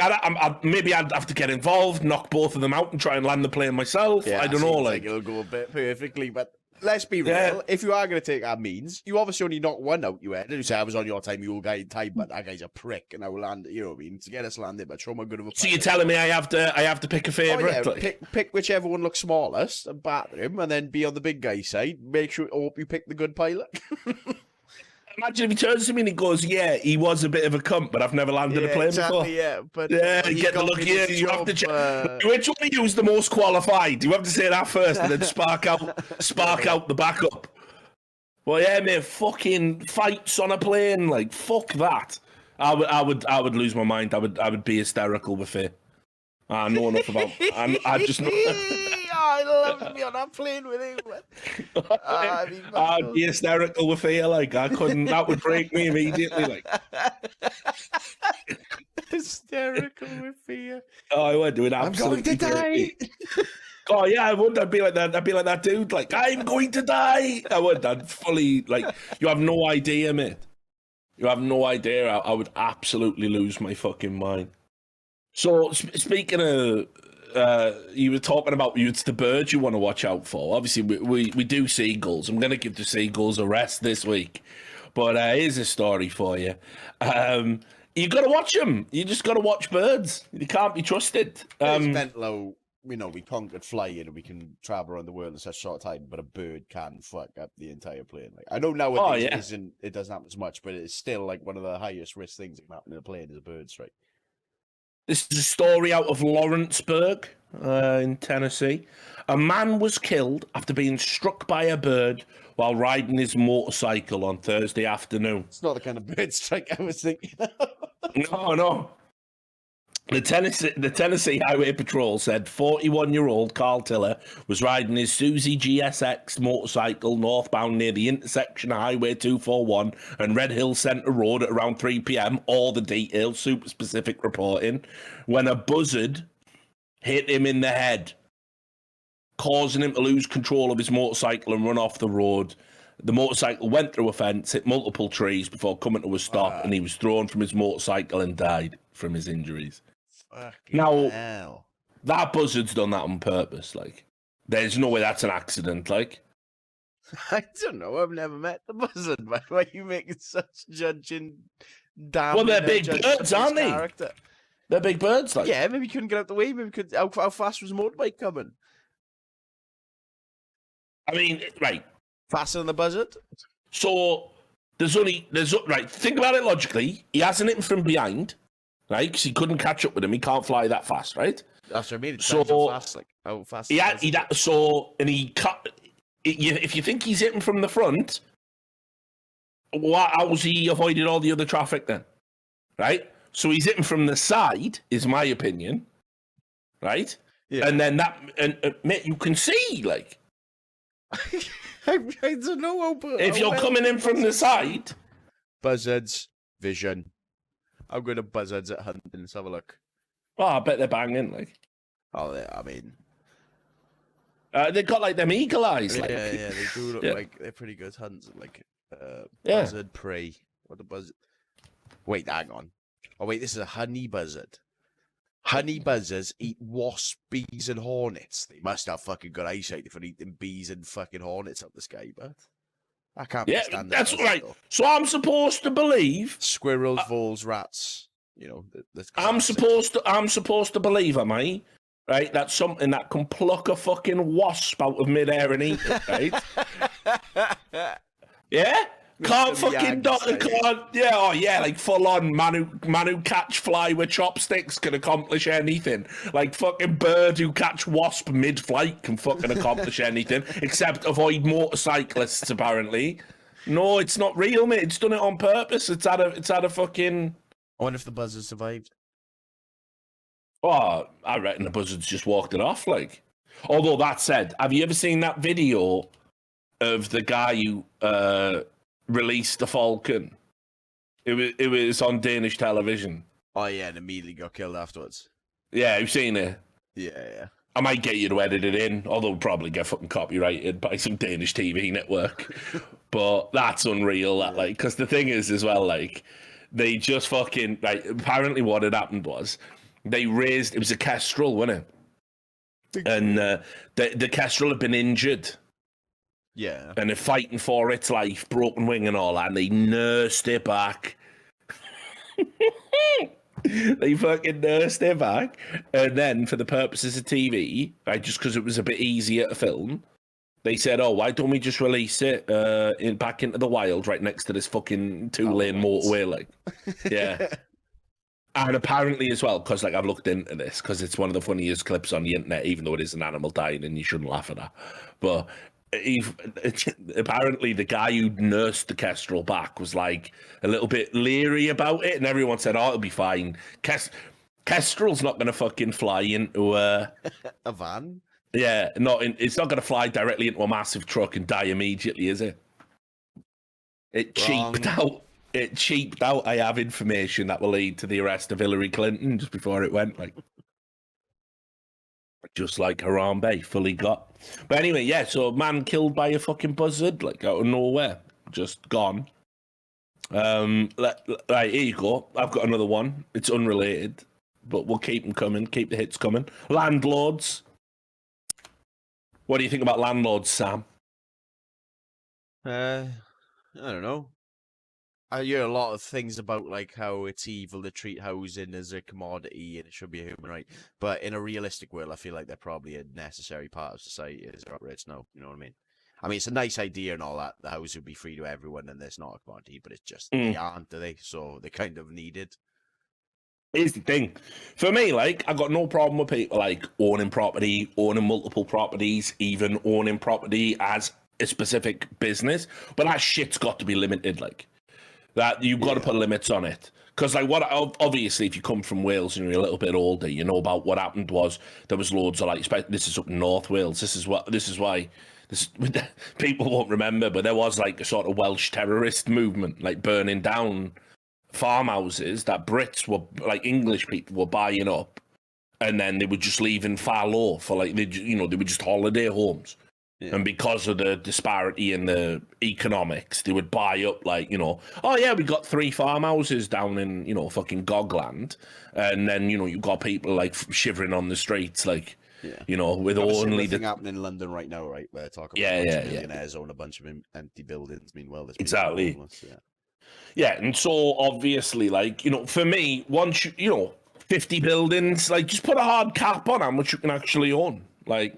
A: maybe I'd have to get involved, knock both of them out, and try and land the plane myself.
B: Yeah,
A: I don't know, like,
B: it'll go a bit perfectly, but let's be real.
A: Yeah.
B: If you are going to take our means, you obviously only knock one out your head. And you say, I was on your time, you all guy in time, but that guy's a prick, and I will land, you know what I mean? To get us landed, but show him a good of a
A: So you're telling me I have to pick a favourite?
B: Oh, yeah, pick whichever one looks smallest and batter him, and then be on the big guy's side. Make sure, hope you pick the good pilot.
A: Imagine if he turns to me and he goes, "Yeah, he was a bit of a cunt, but I've never landed a plane before."
B: Yeah, but
A: you get the look here. You have to check which one of you is the most qualified. You have to say that first, and then spark out the backup. Well, yeah, mate, fucking fights on a plane, like fuck that. I would lose my mind. I would be hysterical with it. I know enough about. I just know.
C: I love to be on that plane with him.
A: I'd be hysterical with fear. Like I couldn't. That would break me immediately. Like
B: hysterical with fear.
A: Oh, I would do it.
B: I'm going to die.
A: Oh yeah, I would. I'd be like that. I'd be like that dude. Like I'm going to die. I would. I'd fully like. You have no idea, mate. You have no idea. I would absolutely lose my fucking mind. So speaking of, you were talking about it's the birds you want to watch out for. Obviously, we do seagulls. I'm going to give the seagulls a rest this week. But here's a story for you. You got to watch them. You just got to watch birds. You can't be trusted.
B: It's meant low. You know, we conquered flying and we can travel around the world in such a short time, but a bird can fuck up the entire plane. Like I know nowadays it doesn't happen as much, but it's still like one of the highest risk things that can happen in a plane is a bird strike.
A: This is a story out of Lawrenceburg in Tennessee. A man was killed after being struck by a bird while riding his motorcycle on Thursday afternoon.
B: It's not the kind of bird strike I was thinking of.
A: No. The Tennessee Highway Patrol said 41-year-old Carl Tiller was riding his Susie GSX motorcycle northbound near the intersection of Highway 241 and Red Hill Center Road at around 3 p.m. All the details, super specific reporting, when a buzzard hit him in the head, causing him to lose control of his motorcycle and run off the road. The motorcycle went through a fence, hit multiple trees before coming to a stop, and he was thrown from his motorcycle and died from his injuries.
B: Hell.
A: That buzzard's done that on purpose. Like, there's no way that's an accident. Like,
B: I don't know. I've never met the buzzard. Why are you making such judging? Well,
A: they're big birds, aren't they?
B: Character?
A: They're big birds. Like,
B: yeah, maybe you couldn't get out the way. Maybe how fast was the motorbike coming?
A: I mean, right.
B: Faster than the buzzard.
A: So there's right. Think about it logically. He hasn't hit him from behind. Right, because he couldn't catch up with him. He can't fly that fast, right?
B: That's what I mean. It's
A: so
B: fast, like how fast.
A: If you think he's hitting from the front, how's he avoided all the other traffic then? Right. So he's hitting from the side, is my opinion. Right. Yeah. And then mate, you can see like.
B: I don't know.
A: If you're coming in from the side,
B: buzzards, vision. I'm going to buzzards at hunting. Let's have a look.
A: Oh, I bet they're banging. Like,
B: I mean,
A: they've got like them eagle eyes. Like.
B: Yeah, they do look like they're pretty good hunts. Like, buzzard prey. What the buzzard? Wait, hang on. Oh wait, this is a honey buzzard. Honey buzzards eat wasps, bees, and hornets. They must have fucking good eyesight if they're eating bees and fucking hornets up the sky, but. I can't stand that.
A: That's right. So I'm supposed to believe
B: squirrels, voles, rats. You know,
A: I'm supposed to believe, am I? Right, that's something that can pluck a fucking wasp out of midair and eat it, right? Yeah. Can't fucking like full on man who catch fly with chopsticks can accomplish anything. Like fucking bird who catch wasp mid flight can fucking accomplish anything except avoid motorcyclists apparently. No, it's not real, mate. It's done it on purpose. It's had a fucking.
B: I wonder if the buzzard survived.
A: Oh, I reckon the buzzard's just walked it off. Like, although that said, have you ever seen that video of the guy who released the falcon? It was on Danish television.
B: Oh yeah, and immediately got killed afterwards.
A: Yeah, you've seen it.
B: Yeah.
A: I might get you to edit it in, although it'll probably get fucking copyrighted by some Danish TV network. But that's unreal. That like, because the thing is as well, like they just fucking like. Apparently, what had happened was they raised. It was a kestrel, wasn't it? And the kestrel had been injured.
B: Yeah.
A: And they're fighting for its life, broken wing and all that, and they nursed it back. They fucking nursed it back. And then, for the purposes of TV, right, just because it was a bit easier to film, they said, oh, why don't we just release it back into the wild right next to this fucking two-lane motorway, like. Yeah. And apparently as well, because like I've looked into this, because it's one of the funniest clips on the internet, even though it is an animal dying and you shouldn't laugh at that. But apparently the guy who nursed the Kestrel back was like a little bit leery about it, and everyone said, oh, it'll be fine. Kestrel's not going to fucking fly into a
B: van.
A: Yeah, it's not going to fly directly into a massive truck and die immediately, is it? It cheaped out. It cheaped out. I have information that will lead to the arrest of Hillary Clinton just before it went, like, just like Harambe fully got. But anyway, yeah. So a man killed by a fucking buzzard, like out of nowhere, just gone. Right, here you go. I've got another one. It's unrelated, but we'll keep them coming. Keep the hits coming. Landlords. What do you think about landlords, Sam?
B: I don't know. I hear a lot of things about like how it's evil to treat housing as a commodity and it should be a human right. But in a realistic world, I feel like they're probably a necessary part of society as it's now. You know what I mean? I mean, it's a nice idea and all that. The house would be free to everyone and there's not a commodity, but it's just they aren't, do they? So they kind of needed.
A: Here's the thing. For me, like, I got no problem with people like owning property, owning multiple properties, even owning property as a specific business. But that shit's got to be limited, like. That you've got to put limits on it. Because, like, obviously, if you come from Wales and you're a little bit older, you know about what happened was there was loads of, like, this is up in North Wales. This is why people won't remember, but there was, like, a sort of Welsh terrorist movement, like, burning down farmhouses that Brits were, like, English people were buying up, and then they were just leaving Fallow for, like, they were just holiday homes. Yeah. And because of the disparity in the economics, they would buy up, like, oh, yeah, we got 3 farmhouses down in, fucking Gogland. And then, you've got people, like, shivering on the streets, like, with only
B: the thing happening in London right now, right? Where talking about millionaires own a bunch of empty buildings. Meanwhile, there's
A: exactly.
B: Homeless,
A: yeah, and so, obviously, like, for me, once, 50 buildings, like, just put a hard cap on how much you can actually own. Like...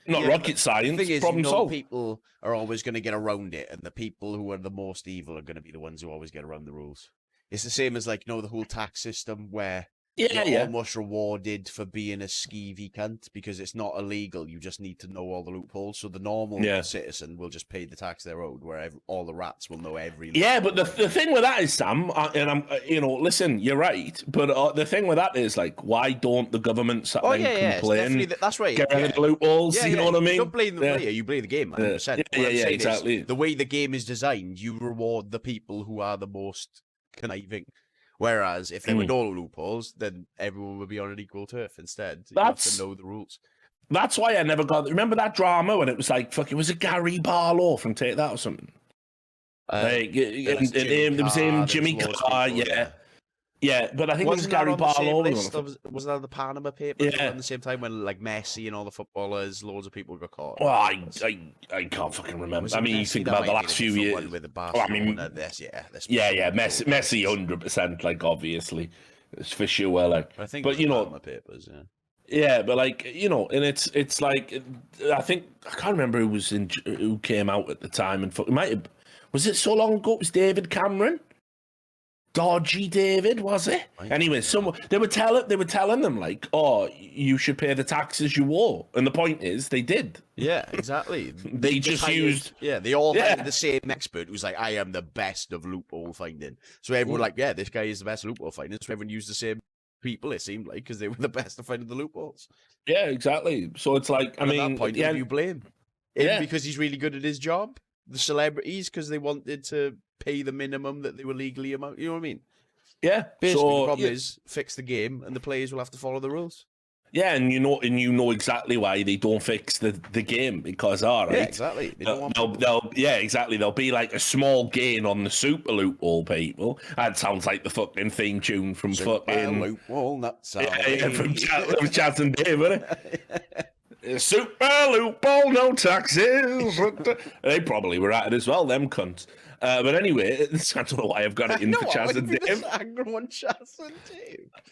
A: Not rocket science.
B: The thing is,
A: problem solved.
B: People are always going to get around it, and the people who are the most evil are going to be the ones who always get around the rules. It's the same as, like, the whole tax system where you're almost rewarded for being a skeevy cunt because it's not illegal. You just need to know all the loopholes. So the normal citizen will just pay the tax they're owed, where all the rats will know every loophole.
A: Yeah, but the thing with that is, Sam, and I'm, listen, you're right, but the thing with that is, like, why don't the government complain?
B: That's right.
A: Get rid of the loopholes, you know what I mean?
B: You don't blame the player, you blame the game, 100%.
A: Yeah, exactly.
B: The way the game is designed, you reward the people who are the most conniving. Whereas if there were no loopholes, then everyone would be on an equal turf instead. You have to know the rules.
A: That's why I never got... Remember that drama when it was like, fuck, it was a Gary Barlow from Take That or something? There was him, Jimmy Carr, Yeah, but I think it was Gary Barlow.
B: Wasn't that the Panama Papers at the same time when, like, Messi and all the footballers, loads of people got caught?
A: Well, I can't fucking remember. I mean, you think about the last few years. Messi 100%, like, obviously. It's for sure, like.
B: I think
A: but,
B: Panama Papers,
A: Yeah, but, like, and it's like, I think, I can't remember who came out at the time. And it might have, was it so long ago? It was David Cameron? Dodgy David, was it? Anyway, they were telling them, like, oh, you should pay the taxes you owe, and the point is they did.
B: Yeah, exactly.
A: they just used.
B: Yeah, they all had the same expert who's like, I am the best of loophole finding. So everyone like, yeah, this guy is the best loophole finding. So everyone used the same people. It seemed like because they were the best of finding the loopholes.
A: Yeah, exactly. So it's like,
B: at that point, who do you blame? Him because he's really good at his job. The celebrities because they wanted to pay the minimum that they were legally amount. You know what I mean?
A: Yeah.
B: Basically, the problem is fix the game, and the players will have to follow the rules.
A: Yeah, and you know exactly why they don't fix the game because right.
B: Yeah, exactly.
A: There'll be like a small gain on the super loophole people. That sounds like the fucking theme tune from
B: super
A: fucking
B: loophole. That's
A: from Chaz and Dave, isn't it? Super loophole, no taxes. They probably were at it as well, them cunts. But anyway, I don't know why I've got it in for Chaz and Dave.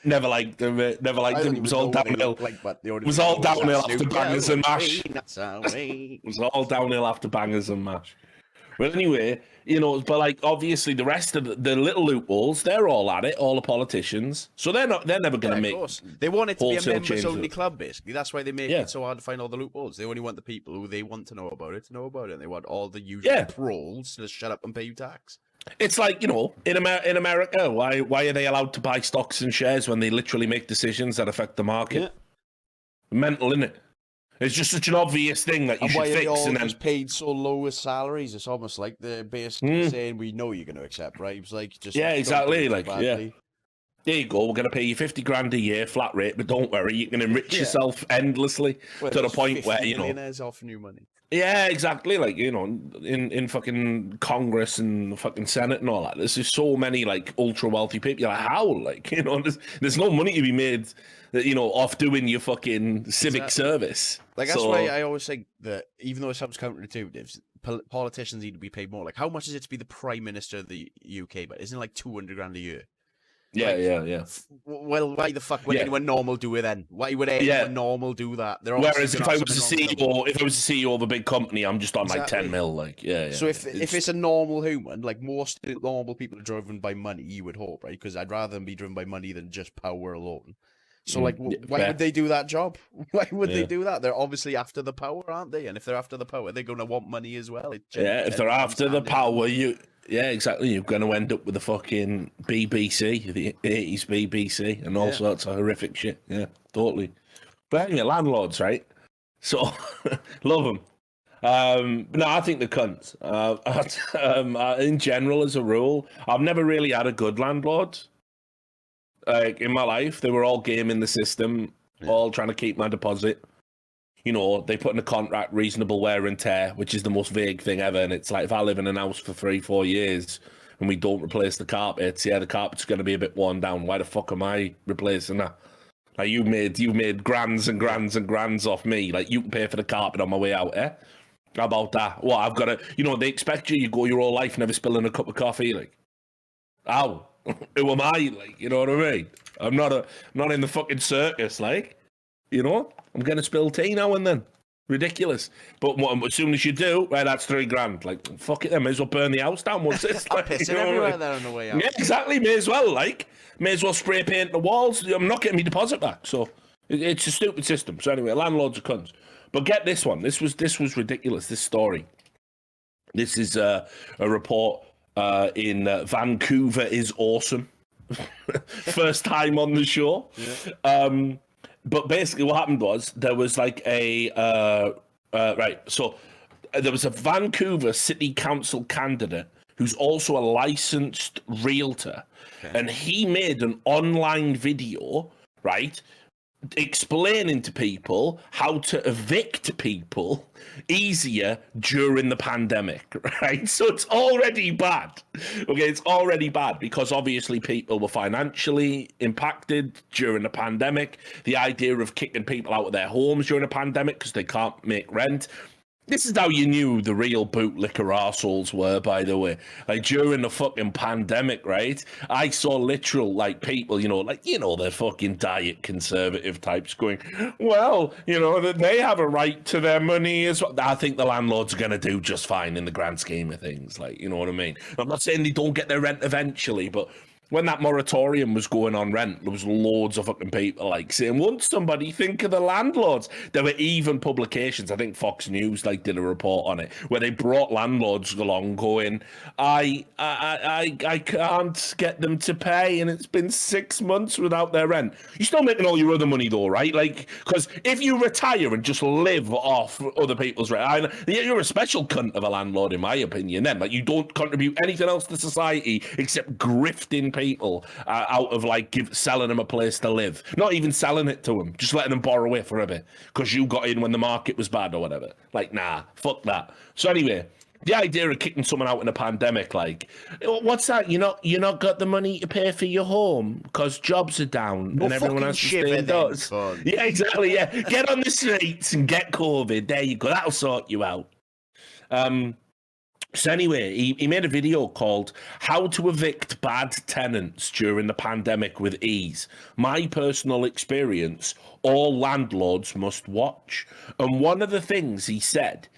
A: Never liked them. Never liked them. It was all downhill. It was all downhill after Bangers and Mash. It was all downhill after Bangers and Mash. But anyway, you know, but like obviously the rest of the little loopholes, they're all at it, all the politicians. So they're never going to make.
B: They want it to be a
A: wholesale
B: members only
A: changes.
B: club, basically. That's why they make it so hard to find all the loopholes. They only want the people who they want to know about it. And they want all the usual trolls to just shut up and pay you tax.
A: It's like, you know, in America, why are they allowed to buy stocks and shares when they literally make decisions that affect the market?
B: Yeah.
A: Mental, isn't it? It's just such an obvious thing that you should
B: why
A: fix.
B: are they all
A: And then
B: just paid so low with salaries? It's almost like they're basically saying, we know you're going to accept bribes. Like, just
A: Yeah,
B: don't
A: exactly,
B: do it
A: like,
B: badly.
A: there you go, we're going to pay you 50 grand a year flat rate, but don't worry, you can enrich yourself endlessly
B: Well,
A: to the
B: there's
A: point where,
B: 50
A: you know.
B: millionaires offering you money.
A: Yeah, exactly. Like, you know, in fucking Congress and fucking Senate and all that, there's just so many like ultra wealthy people. You're like, how? Like, you know, there's no money to be made, you know, off doing your fucking civic service.
B: Like, that's why I always think that even though it sounds counterintuitive, politicians need to be paid more. Like, how much is it to be the Prime Minister of the UK? But isn't it like 200 grand a year?
A: Yeah,
B: Like,
A: yeah.
B: Well, why the fuck would anyone normal do it then? Why would anyone normal do that?
A: Whereas if I was the CEO of a big company, I'm just on like 10 mil. Like, yeah.
B: So if it's a normal human, like most normal people are driven by money, you would hope, right? Because I'd rather them be driven by money than just power alone. So, like, why would they do that job? Why would they do that? They're obviously after the power, aren't they? And if they're after the power, they're going to want money as well.
A: If they're after the power, yeah, exactly. You're going to end up with the fucking BBC, the 80s BBC, and all sorts of horrific shit. Yeah, totally. But anyway, landlords, right? So, love them. No, I think they're cunts. In general, as a rule, I've never really had a good landlord. Like, in my life, they were all gaming the system, all trying to keep my deposit. You know, they put in a contract reasonable wear and tear, which is the most vague thing ever. And it's like, if I live in a house for 3-4 years and we don't replace the carpets, the carpet's going to be a bit worn down. Why the fuck am I replacing that? Like, you made grands and grands and grands off me. Like, you can pay for the carpet on my way out, eh? How about that? What, I've got to, you know, they expect you go your whole life never spilling a cup of coffee. Like, how? Who am I? Like, you know what I mean? I'm not in the fucking circus, like, you know? I'm going to spill tea now and then. Ridiculous. But as soon as you do, right, that's $3,000. Like, fuck it then, may as well burn the house down. What's this? Like,
B: pissing everywhere there on the way out.
A: Yeah, exactly. May as well, like. May as well spray paint the walls. I'm not getting my deposit back. So it's a stupid system. So anyway, landlords are cunts. But get this one. This was ridiculous, this story. This is a report in Vancouver is awesome. First time on the show. Yeah. But basically what happened was there was like there was a Vancouver City Council candidate who's also a licensed realtor, and he made an online video, right, explaining to people how to evict people easier during the pandemic, right? So it's already bad. Okay, it's already bad because obviously people were financially impacted during the pandemic. The idea of kicking people out of their homes during a pandemic because they can't make rent. This is how you knew the real bootlicker arseholes were, by the way. Like, during the fucking pandemic, right? I saw literal, like, people, the fucking diet conservative types going, well, they have a right to their money as well. I think the landlords are going to do just fine in the grand scheme of things. Like, you know what I mean? I'm not saying they don't get their rent eventually, but when that moratorium was going on rent, there was loads of fucking people like saying, won't somebody think of the landlords? There were even publications, I think Fox News did a report on it, where they brought landlords along going, I can't get them to pay, and it's been 6 months without their rent. You're still making all your other money though, right? Like, because if you retire and just live off other people's rent, you're a special cunt of a landlord, in my opinion, then. Like, you don't contribute anything else to society except grifting people out of selling them a place to live. Not even selling it to them, just letting them borrow it for a bit because you got in when the market was bad or whatever. Like, nah, fuck that. So anyway, The idea of kicking someone out in a pandemic, like, what's that? You're not got the money to pay for your home because jobs are down
B: Well,
A: and everyone
B: fucking
A: has to
B: shiver
A: stay
B: then,
A: indoors.
B: son.
A: Yeah, exactly. Yeah, get on the streets and get COVID. There you go. That'll sort you out. So anyway, he made a video called "How to Evict Bad Tenants During the Pandemic with Ease." My personal experience: all landlords must watch. And one of the things he said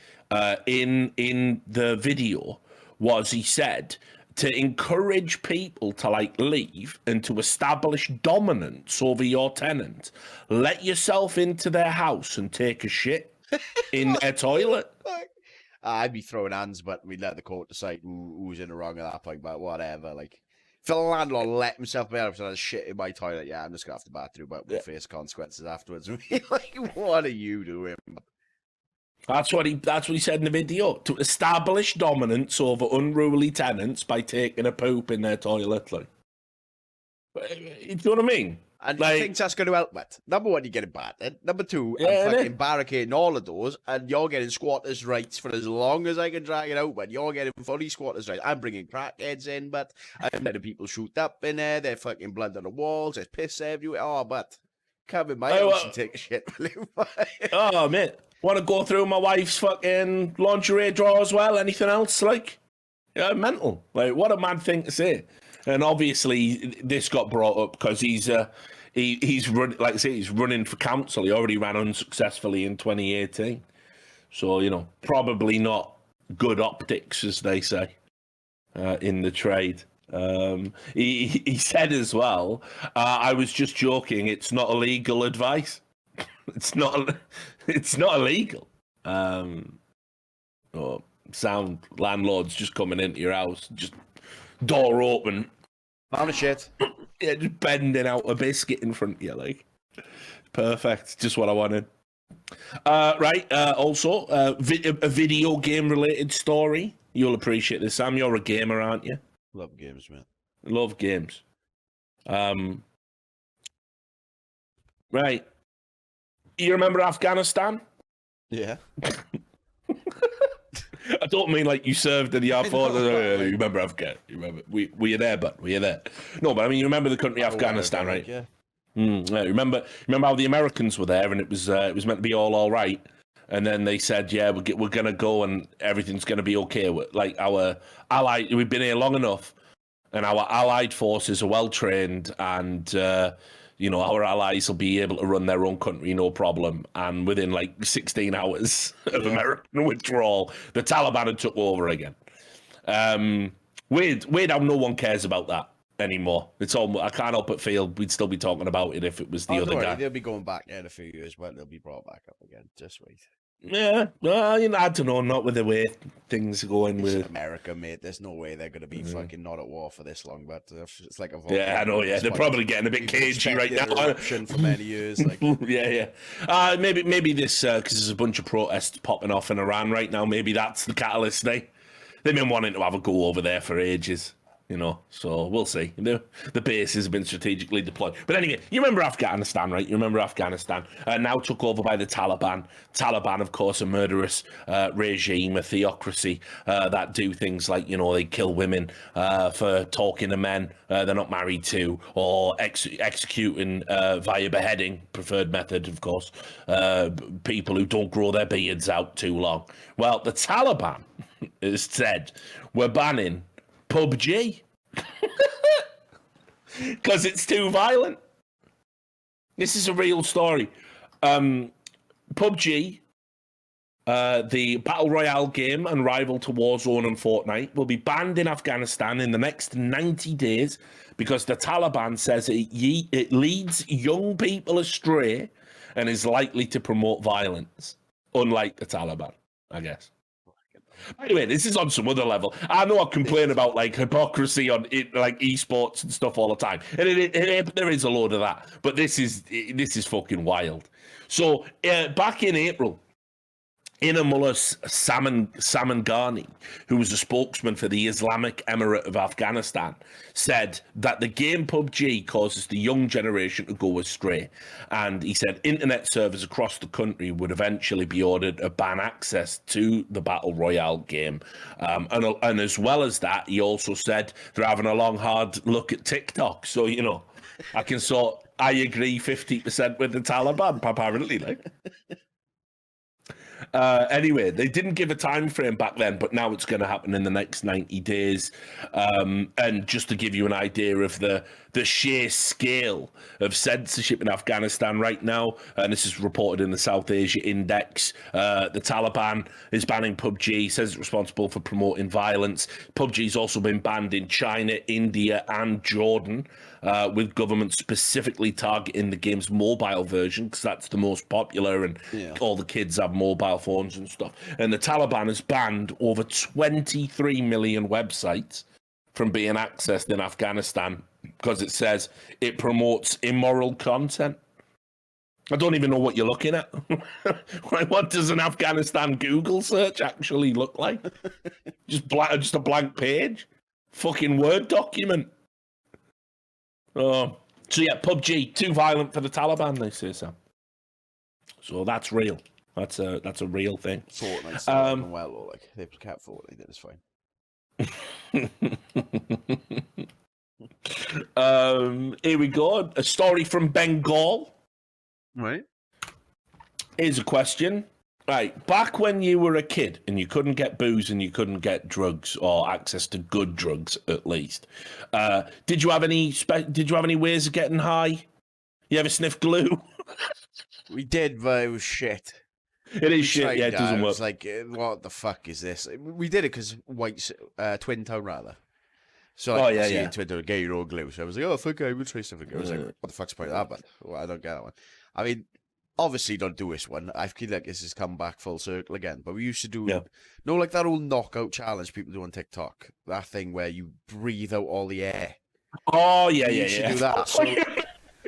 A: in the video was he said to encourage people to like leave and to establish dominance over your tenant. Let yourself into their house and take a shit in their toilet.
B: I'd be throwing hands, but we'd let the court decide who's in the wrong at that point. But whatever, like, if the landlord let himself be out of shit in my toilet, yeah, I'm just gonna have to bathroom, but we'll face consequences afterwards. Like, what are you doing?
A: That's what he said in the video. To establish dominance over unruly tenants by taking a poop in their toilet. Like, do you know what I mean?
B: And
A: like,
B: you think that's going to help, mate? Number one, you're getting battered. Number two,
A: Yeah,
B: I'm
A: innit?
B: fucking barricading all the doors, and you're getting squatters' rights for as long as I can drag it out, but you're getting fully squatters' rights. I'm bringing crackheads in, but I'm letting people shoot up in there. They're fucking blood on the walls. There's piss everywhere. Oh, but come in my house and take a shit.
A: Oh, mate. Want to go through my wife's fucking lingerie drawer as well? Anything else? Like, yeah, mental. Like, what a mad thing to say. And obviously, this got brought up because he's like I say, he's running for council. He already ran unsuccessfully in 2018. So, you know, probably not good optics, as they say, in the trade. He said as well, I was just joking. It's not illegal advice. It's not illegal. Sound landlords just coming into your house, just door open.
B: Found a shit.
A: Yeah, just bending out a biscuit in front of you, like. Perfect. Just what I wanted. Right. Also, a video game related story. You'll appreciate this, Sam. You're a gamer, aren't you?
B: Love games, man.
A: Love games. Right. You remember Afghanistan?
B: Yeah.
A: I don't mean like you served in the Air Force. You remember Afghanistan? You remember? Were you there, but were you there? No, but I mean, you remember the country Afghanistan, right?
B: Yeah.
A: Yeah, remember how the Americans were there and it was meant to be all right, and then they said, yeah, we're gonna go and everything's gonna be okay. Like our allied, we've been here long enough, and our allied forces are well trained, and our allies will be able to run their own country no problem. And within like 16 hours of American withdrawal, the Taliban had took over again. Weird how no one cares about that anymore. It's all, I can't help but feel we'd still be talking about it if it was the other guy.
B: They'll be going back in a few years, but they'll be brought back up again. Just wait.
A: Yeah, well, I don't know, not with the way things are going
B: It's
A: with
B: America, mate. There's no way they're going to be fucking not at war for this long. But it's like a
A: Yeah, I know. Yeah, they're probably getting a bit cagey right now.
B: For many years, like
A: yeah. Maybe this because there's a bunch of protests popping off in Iran right now. Maybe that's the catalyst. They've been wanting to have a go over there for ages. So we'll see. The base has been strategically deployed. But anyway, you remember Afghanistan, right? You remember Afghanistan, now took over by the Taliban. Taliban, of course, a murderous regime, a theocracy that do things like, they kill women for talking to men they're not married to, or executing via beheading, preferred method, of course, people who don't grow their beards out too long. Well, the Taliban has said we're banning PUBG because it's too violent. This is a real story. PUBG, the battle royale game and rival to Warzone and Fortnite, will be banned in Afghanistan in the next 90 days because the Taliban says it leads young people astray and is likely to promote violence, unlike the Taliban, I guess. Anyway, this is on some other level. I know I complain about like hypocrisy on like esports and stuff all the time, and there is a load of that. But this is fucking wild. So back in April, Inamullah Samangani, who was a spokesman for the Islamic Emirate of Afghanistan, said that the game PUBG causes the young generation to go astray. And he said internet servers across the country would eventually be ordered to ban access to the Battle Royale game. And as well as that, he also said they're having a long, hard look at TikTok. So, you know, I agree 50% with the Taliban, apparently. Like. Anyway, they didn't give a time frame back then, but now it's going to happen in the next 90 days. And just to give you an idea of the sheer scale of censorship in Afghanistan right now, and this is reported in the South Asia Index, the Taliban is banning PUBG, says it's responsible for promoting violence. PUBG's also been banned in China, India, and Jordan, with governments specifically targeting the game's mobile version because that's the most popular, and all the kids have mobile phones and stuff. And the Taliban has banned over 23 million websites from being accessed in Afghanistan because it says it promotes immoral content. I don't even know what you're looking at. Like, what does an Afghanistan Google search actually look like? Just a blank page? Fucking Word document. Oh, so yeah, PUBG too violent for the Taliban, they say so. So that's real. That's a real thing.
B: Fortnite's well, or like they kept Fortnite, that is fine.
A: Here we go. A story from Bengal.
B: Right.
A: Here's a question. Right, back when you were a kid and you couldn't get booze and you couldn't get drugs or access to good drugs, at least, did you have any ways of getting high? You ever sniff glue?
B: We did, but it was shit.
A: It is shit. Yeah, it doesn't work.
B: It was like, what the fuck is this? We did it because Twin Town rather. So like, in Twin Town, get your own glue. So I was like, oh fuck, I will try something. I was like, what the fuck's the point of that? But well, I don't get that one. I mean, obviously don't do this one. I feel like this has come back full circle again. But we used to do, like that old knockout challenge people do on TikTok. That thing where you breathe out all the air.
A: Oh yeah,
B: we used to do that. So,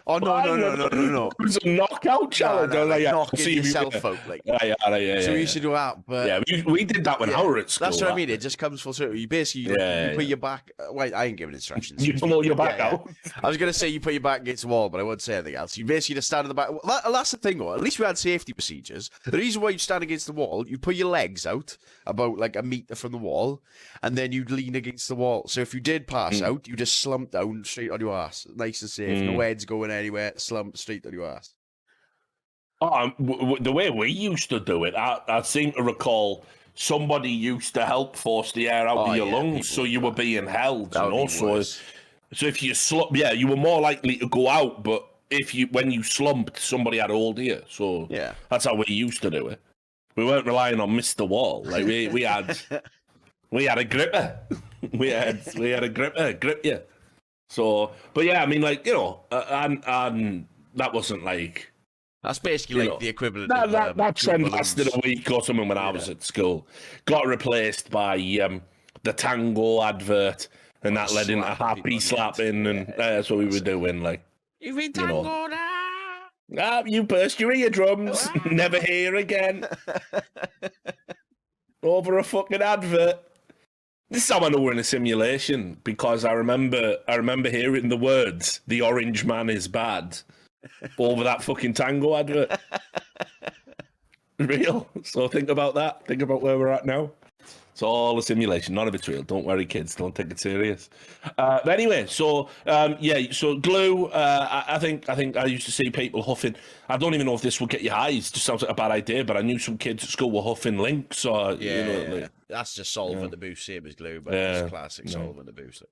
B: oh no!
A: It was a knockout challenge.
B: Knocking yourself out, like. So we used to do that, but
A: we did that when I was at school.
B: That's what I mean. It just comes full circle. You basically you put your back. Wait, I ain't giving instructions.
A: You pull your back out.
B: I was gonna say you put your back against the wall, but I won't say anything else. You basically just stand in the back. Well, that's the thing, though. At least we had safety procedures. The reason why you stand against the wall, you put your legs out about like a meter from the wall, and then you'd lean against the wall. So if you did pass out, you just slump down straight on your ass, nice and safe. No heads going anywhere. Slump straight on your ass.
A: Oh, the way we used to do it, I seem to recall somebody used to help force the air out of your lungs, so you were being held. And also, so if you slump, you were more likely to go out. But when you slumped, somebody had hold you. So that's how we used to do it. We weren't relying on Mr. Wall. Like we had a gripper. we had a gripper grip you. So, but yeah, I mean, like, you know, and that wasn't like...
B: That's basically like the equivalent
A: of... That trend lasted a week or something when I was at school. Got replaced by the Tango advert, and that led into happy slapping, and that's what we were doing, like...
C: You've been tangoed,
A: you burst your eardrums, never hear again. Over a fucking advert. This is how I know we're in a simulation, because I remember hearing the words, "The orange man is bad," over that fucking Tango advert. Real. So think about that. Think about where we're at now. It's all a simulation. None of it's real. Don't worry, kids. Don't take it serious. But anyway, so so glue. I think I used to see people huffing. I don't even know if this will get you high. It just sounds like a bad idea. But I knew some kids at school were huffing links. Or like,
B: that's just solvent the boost, same as glue, but it's classic solvent the boost.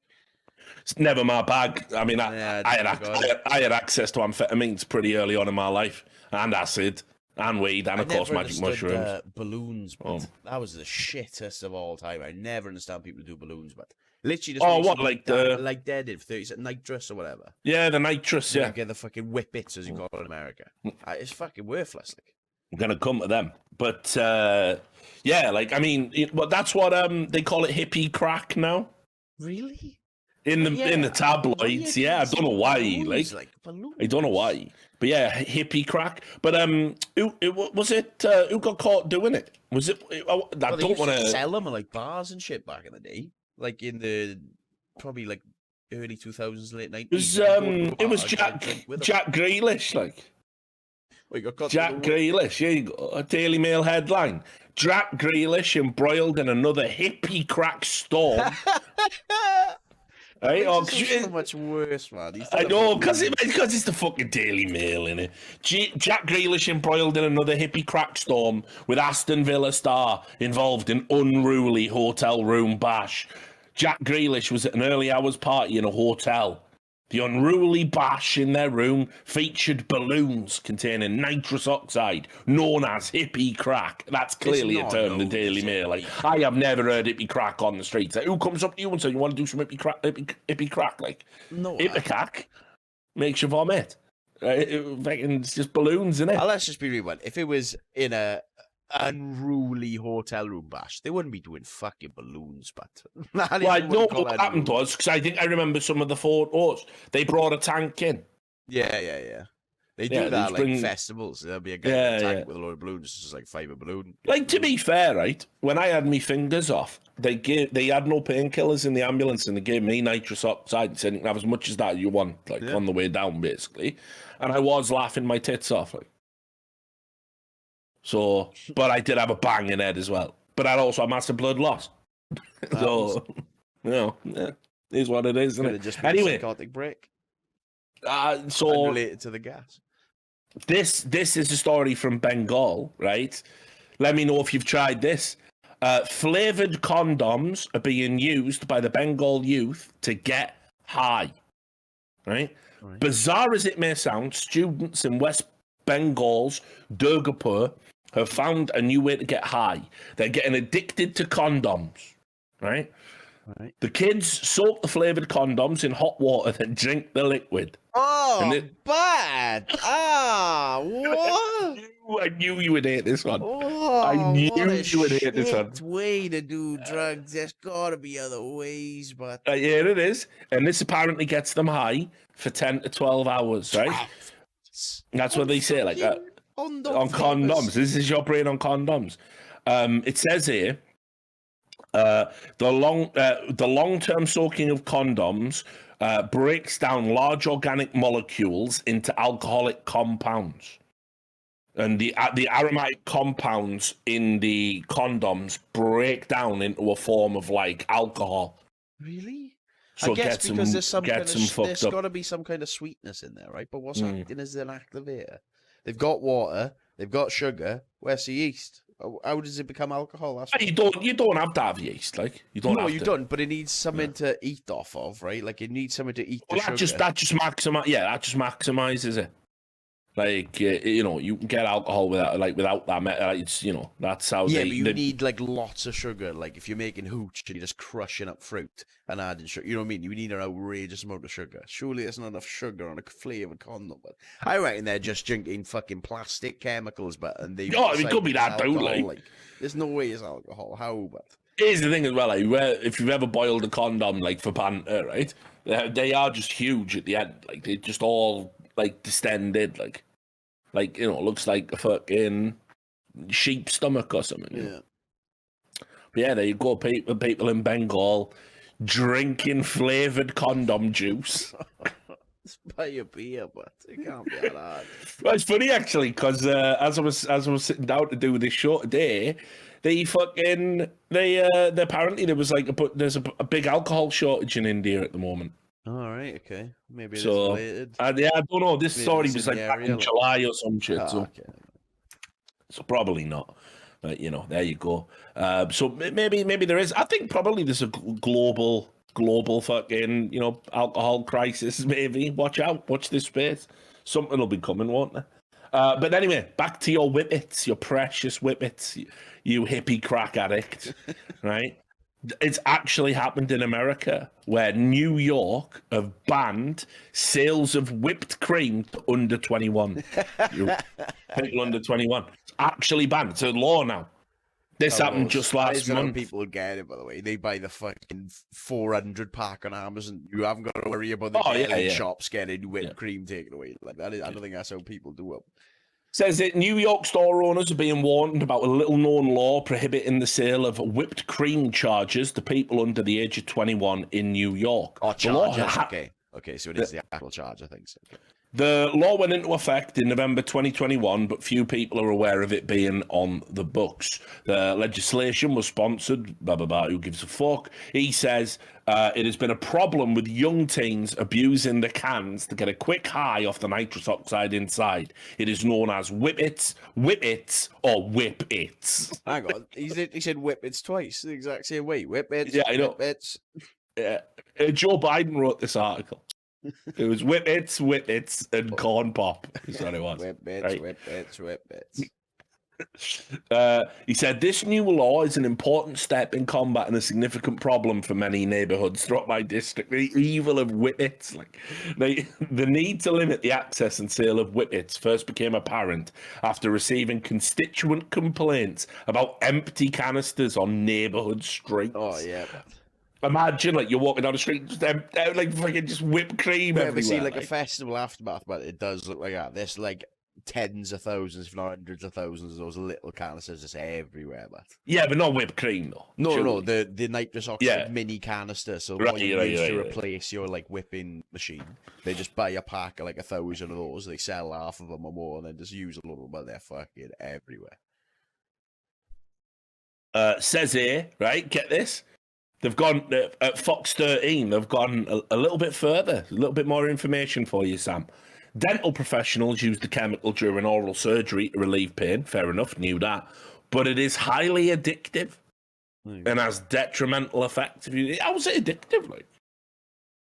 A: It's never my bag. I mean, I had access to amphetamines pretty early on in my life, and acid. And weed, and of course magic mushrooms.
B: Balloons, but that was the shittest of all time. I never understand people who do balloons, but literally just like they did for 30 nitrous or whatever.
A: Yeah, the nitrous,
B: get the fucking whippets as you call it in America. It's fucking worthless. Like.
A: I'm gonna come to them, but like I mean, but that's what they call it, hippie crack now.
B: Really?
A: In the tabloids, I don't know why. I don't know why. But yeah, hippie crack. But who was it? Who got caught doing it? Was it? I
B: Well, they
A: don't
B: used
A: want
B: to
A: to.
B: sell them at like bars and shit back in the day, like in the probably like early 2000s, late 90s.
A: It was Jack Grealish, like.
B: Well, you got
A: Jack Grealish, here you go. A Daily Mail headline. Jack Grealish embroiled in another hippie crack storm. Right?
B: It makes it so much worse, man.
A: I know, because it's the fucking Daily Mail, innit? Jack Grealish embroiled in another hippie crack storm with Aston Villa star involved in unruly hotel room bash. Jack Grealish was at an early hours party in a hotel. The unruly bash in their room featured balloons containing nitrous oxide, known as hippie crack. That's clearly a term in the Daily Mail. Like, I have never heard hippie crack on the streets. Like, who comes up to you and says, you want to do some hippie crack? Like,
B: no,
A: hippie crack makes you vomit. It's just balloons, isn't it?
B: Let's just be real, man. If it was in a unruly hotel room bash, they wouldn't be doing fucking balloons, but
A: well, I know what happened was, because I remember some of the photos. They brought a tank in.
B: Yeah. They do that like festivals. There'll be a guy in a tank with a load of balloons, just like fiber balloon.
A: Like, to be fair, right, when I had my fingers off, they had no painkillers in the ambulance, and they gave me nitrous oxide and said you can have as much as that you want, like on the way down, basically. And I was laughing my tits off, like. So, but I did have a banging head as well. But I'd also had massive blood loss. So, is what it is, isn't it?
B: Just
A: anyway,
B: psychotic break.
A: So
B: unrelated to the gas.
A: This is a story from Bengal, right? Let me know if you've tried this. Flavored condoms are being used by the Bengal youth to get high, right? Bizarre as it may sound, students in West Bengal's Durgapur have found a new way to get high. They're getting addicted to condoms, right? The kids soak the flavoured condoms in hot water, then drink the liquid.
C: Oh, bad. What?
A: I knew you would hate this one.
C: Oh,
A: I knew
C: what
A: you would hate this one.
C: way to do drugs. There's got to be other ways, but...
A: Yeah, it is. And this apparently gets them high for 10 to 12 hours, right? That's what they say, like that. On condoms. This is your brain on condoms. It says here, the long-term soaking of condoms breaks down large organic molecules into alcoholic compounds, and the aromatic compounds in the condoms break down into a form of like alcohol.
B: Really?
A: So
B: I guess because there's
A: there's
B: got to be some kind of sweetness in there, right? But what's acting as an activator? They've got water, they've got sugar. Where's the yeast? How does it become alcohol?
A: You don't have to have yeast, like you don't.
B: No, you don't. But it needs something to eat off of, right? Like it needs something to eat.
A: Well, that just maximizes it. Like you can get alcohol without that. It's that's how.
B: Yeah, but you need like lots of sugar. Like if you're making hooch and you're just crushing up fruit and adding sugar, you know what I mean? You need an outrageous amount of sugar. Surely there's not enough sugar on a flavored condom. But I reckon they're just drinking fucking plastic chemicals. But and they.
A: Oh, it could be that too.
B: Like there's no way it's alcohol. How? But
A: here's the thing as well. Like, if you've ever boiled a condom, like for banter, right? They are just huge at the end. Like they just all like distended, like it looks like a fucking sheep stomach or something.
B: Yeah.
A: But yeah, there you go. People in Bengal drinking flavoured condom juice.
C: Buy a beer, but it can't be that hard.
A: Well, it's funny actually, because as I was sitting down to do this show today, apparently there was like there's a big alcohol shortage in India at the moment.
B: all right, okay, maybe it's related.
A: I don't know. This story was like back in
B: like...
A: July or some shit.
B: Okay.
A: So probably not. But there you go. So maybe there is. I think probably there's a global fucking alcohol crisis. Maybe watch out. Watch this space. Something will be coming, won't there? But anyway, back to your whippets, your precious whippets, you hippie crack addict, right? It's actually happened in America, where New York have banned sales of whipped cream to under 21. People under 21. It's actually banned. It's a law now. This happened just last month.
B: People get it, by the way. They buy the fucking 400 pack on Amazon. You haven't got to worry about the shops getting whipped cream taken away. Like that is, I don't think that's how people do it.
A: Says that New York store owners are being warned about a little-known law prohibiting the sale of whipped cream chargers to people under the age of 21 in New York.
B: Oh,
A: The law
B: chargers. Okay, so it is the actual charger things. Okay.
A: The law went into effect in November 2021, but few people are aware of it being on the books. The legislation was sponsored, who gives a fuck. He says it has been a problem with young teens abusing the cans to get a quick high off the nitrous oxide inside. It is known as whip-its, or whip-its.
B: Hang on, he said whip-its twice, the exact same way. Whip-its,
A: Yeah, I know.
B: whip-its.
A: Yeah. Joe Biden wrote this article. It was whip-its, and corn pop. Is what it was.
B: Whip-its,
A: right?
B: whip-its.
A: He said, this new law is an important step in combating a significant problem for many neighbourhoods throughout my district. The evil of whippets. The need to limit the access and sale of whippets first became apparent after receiving constituent complaints about empty canisters on neighbourhood streets.
B: Oh, yeah.
A: Imagine, you're walking down the street, just fucking just whipped cream everywhere.
B: Ever see, a festival aftermath, but it does look like that. There's, tens of thousands, if not hundreds of thousands of those little canisters just everywhere, but
A: yeah, but not whipped cream though.
B: No, the nitrous oxide mini canister. So what you use to replace your whipping machine, they just buy a pack of 1,000 of those. They sell half of them or more, and then just use a little. But they're fucking everywhere.
A: Says here, right? Get this. They've gone at Fox 13. They've gone a little bit further. A little bit more information for you, Sam. Dental professionals use the chemical during oral surgery to relieve pain. Fair enough, knew that. But it is highly addictive and has detrimental effects. How's it addictive?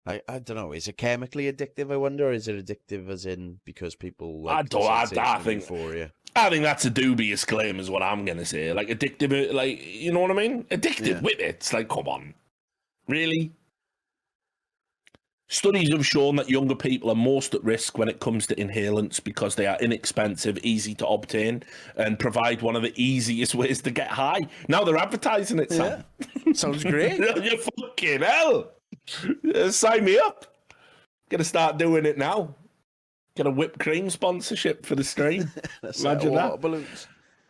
B: I don't know. Is it chemically addictive? I wonder. Or is it addictive as in because people?
A: I think that's a dubious claim, is what I'm gonna say. Addictive, you know what I mean? Addictive whippets. Come on, really? Studies have shown that younger people are most at risk when it comes to inhalants because they are inexpensive, easy to obtain, and provide one of the easiest ways to get high. Now they're advertising it, Sam.
B: Yeah. Sounds great.
A: You fucking hell. Sign me up. Gonna start doing it now. Get a whipped cream sponsorship for the stream. Imagine that.
B: Balloons.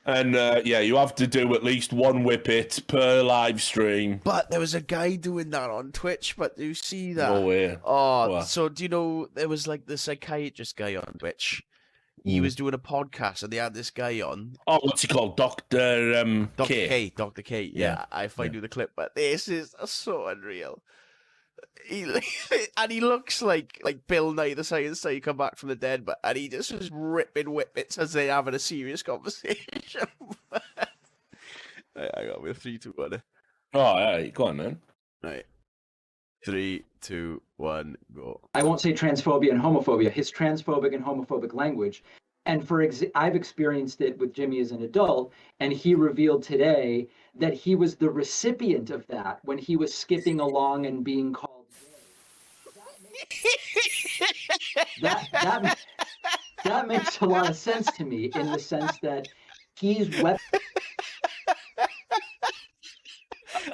A: And you have to do at least one whippet per live stream.
B: But there was a guy doing that on Twitch, but do you see that?
A: No way.
B: Oh,
A: what?
B: So do you know, there was the psychiatrist guy on Twitch. He was doing a podcast and they had this guy on.
A: Oh, what's he called? Dr. K.
B: Dr. K. Yeah, I find you the clip, but this is so unreal. He looks like Bill Nye the Science Guy come back from the dead, and he just was ripping whippets as they having a serious conversation. I got with 3, 2, 1.
A: Oh, alright, go on then.
B: Right, 3, 2, 1, go.
D: I won't say transphobia and homophobia. His transphobic and homophobic language, and I've experienced it with Jimmy as an adult, and he revealed today that he was the recipient of that when he was skipping along and being called. That makes a lot of sense to me, in the sense that he's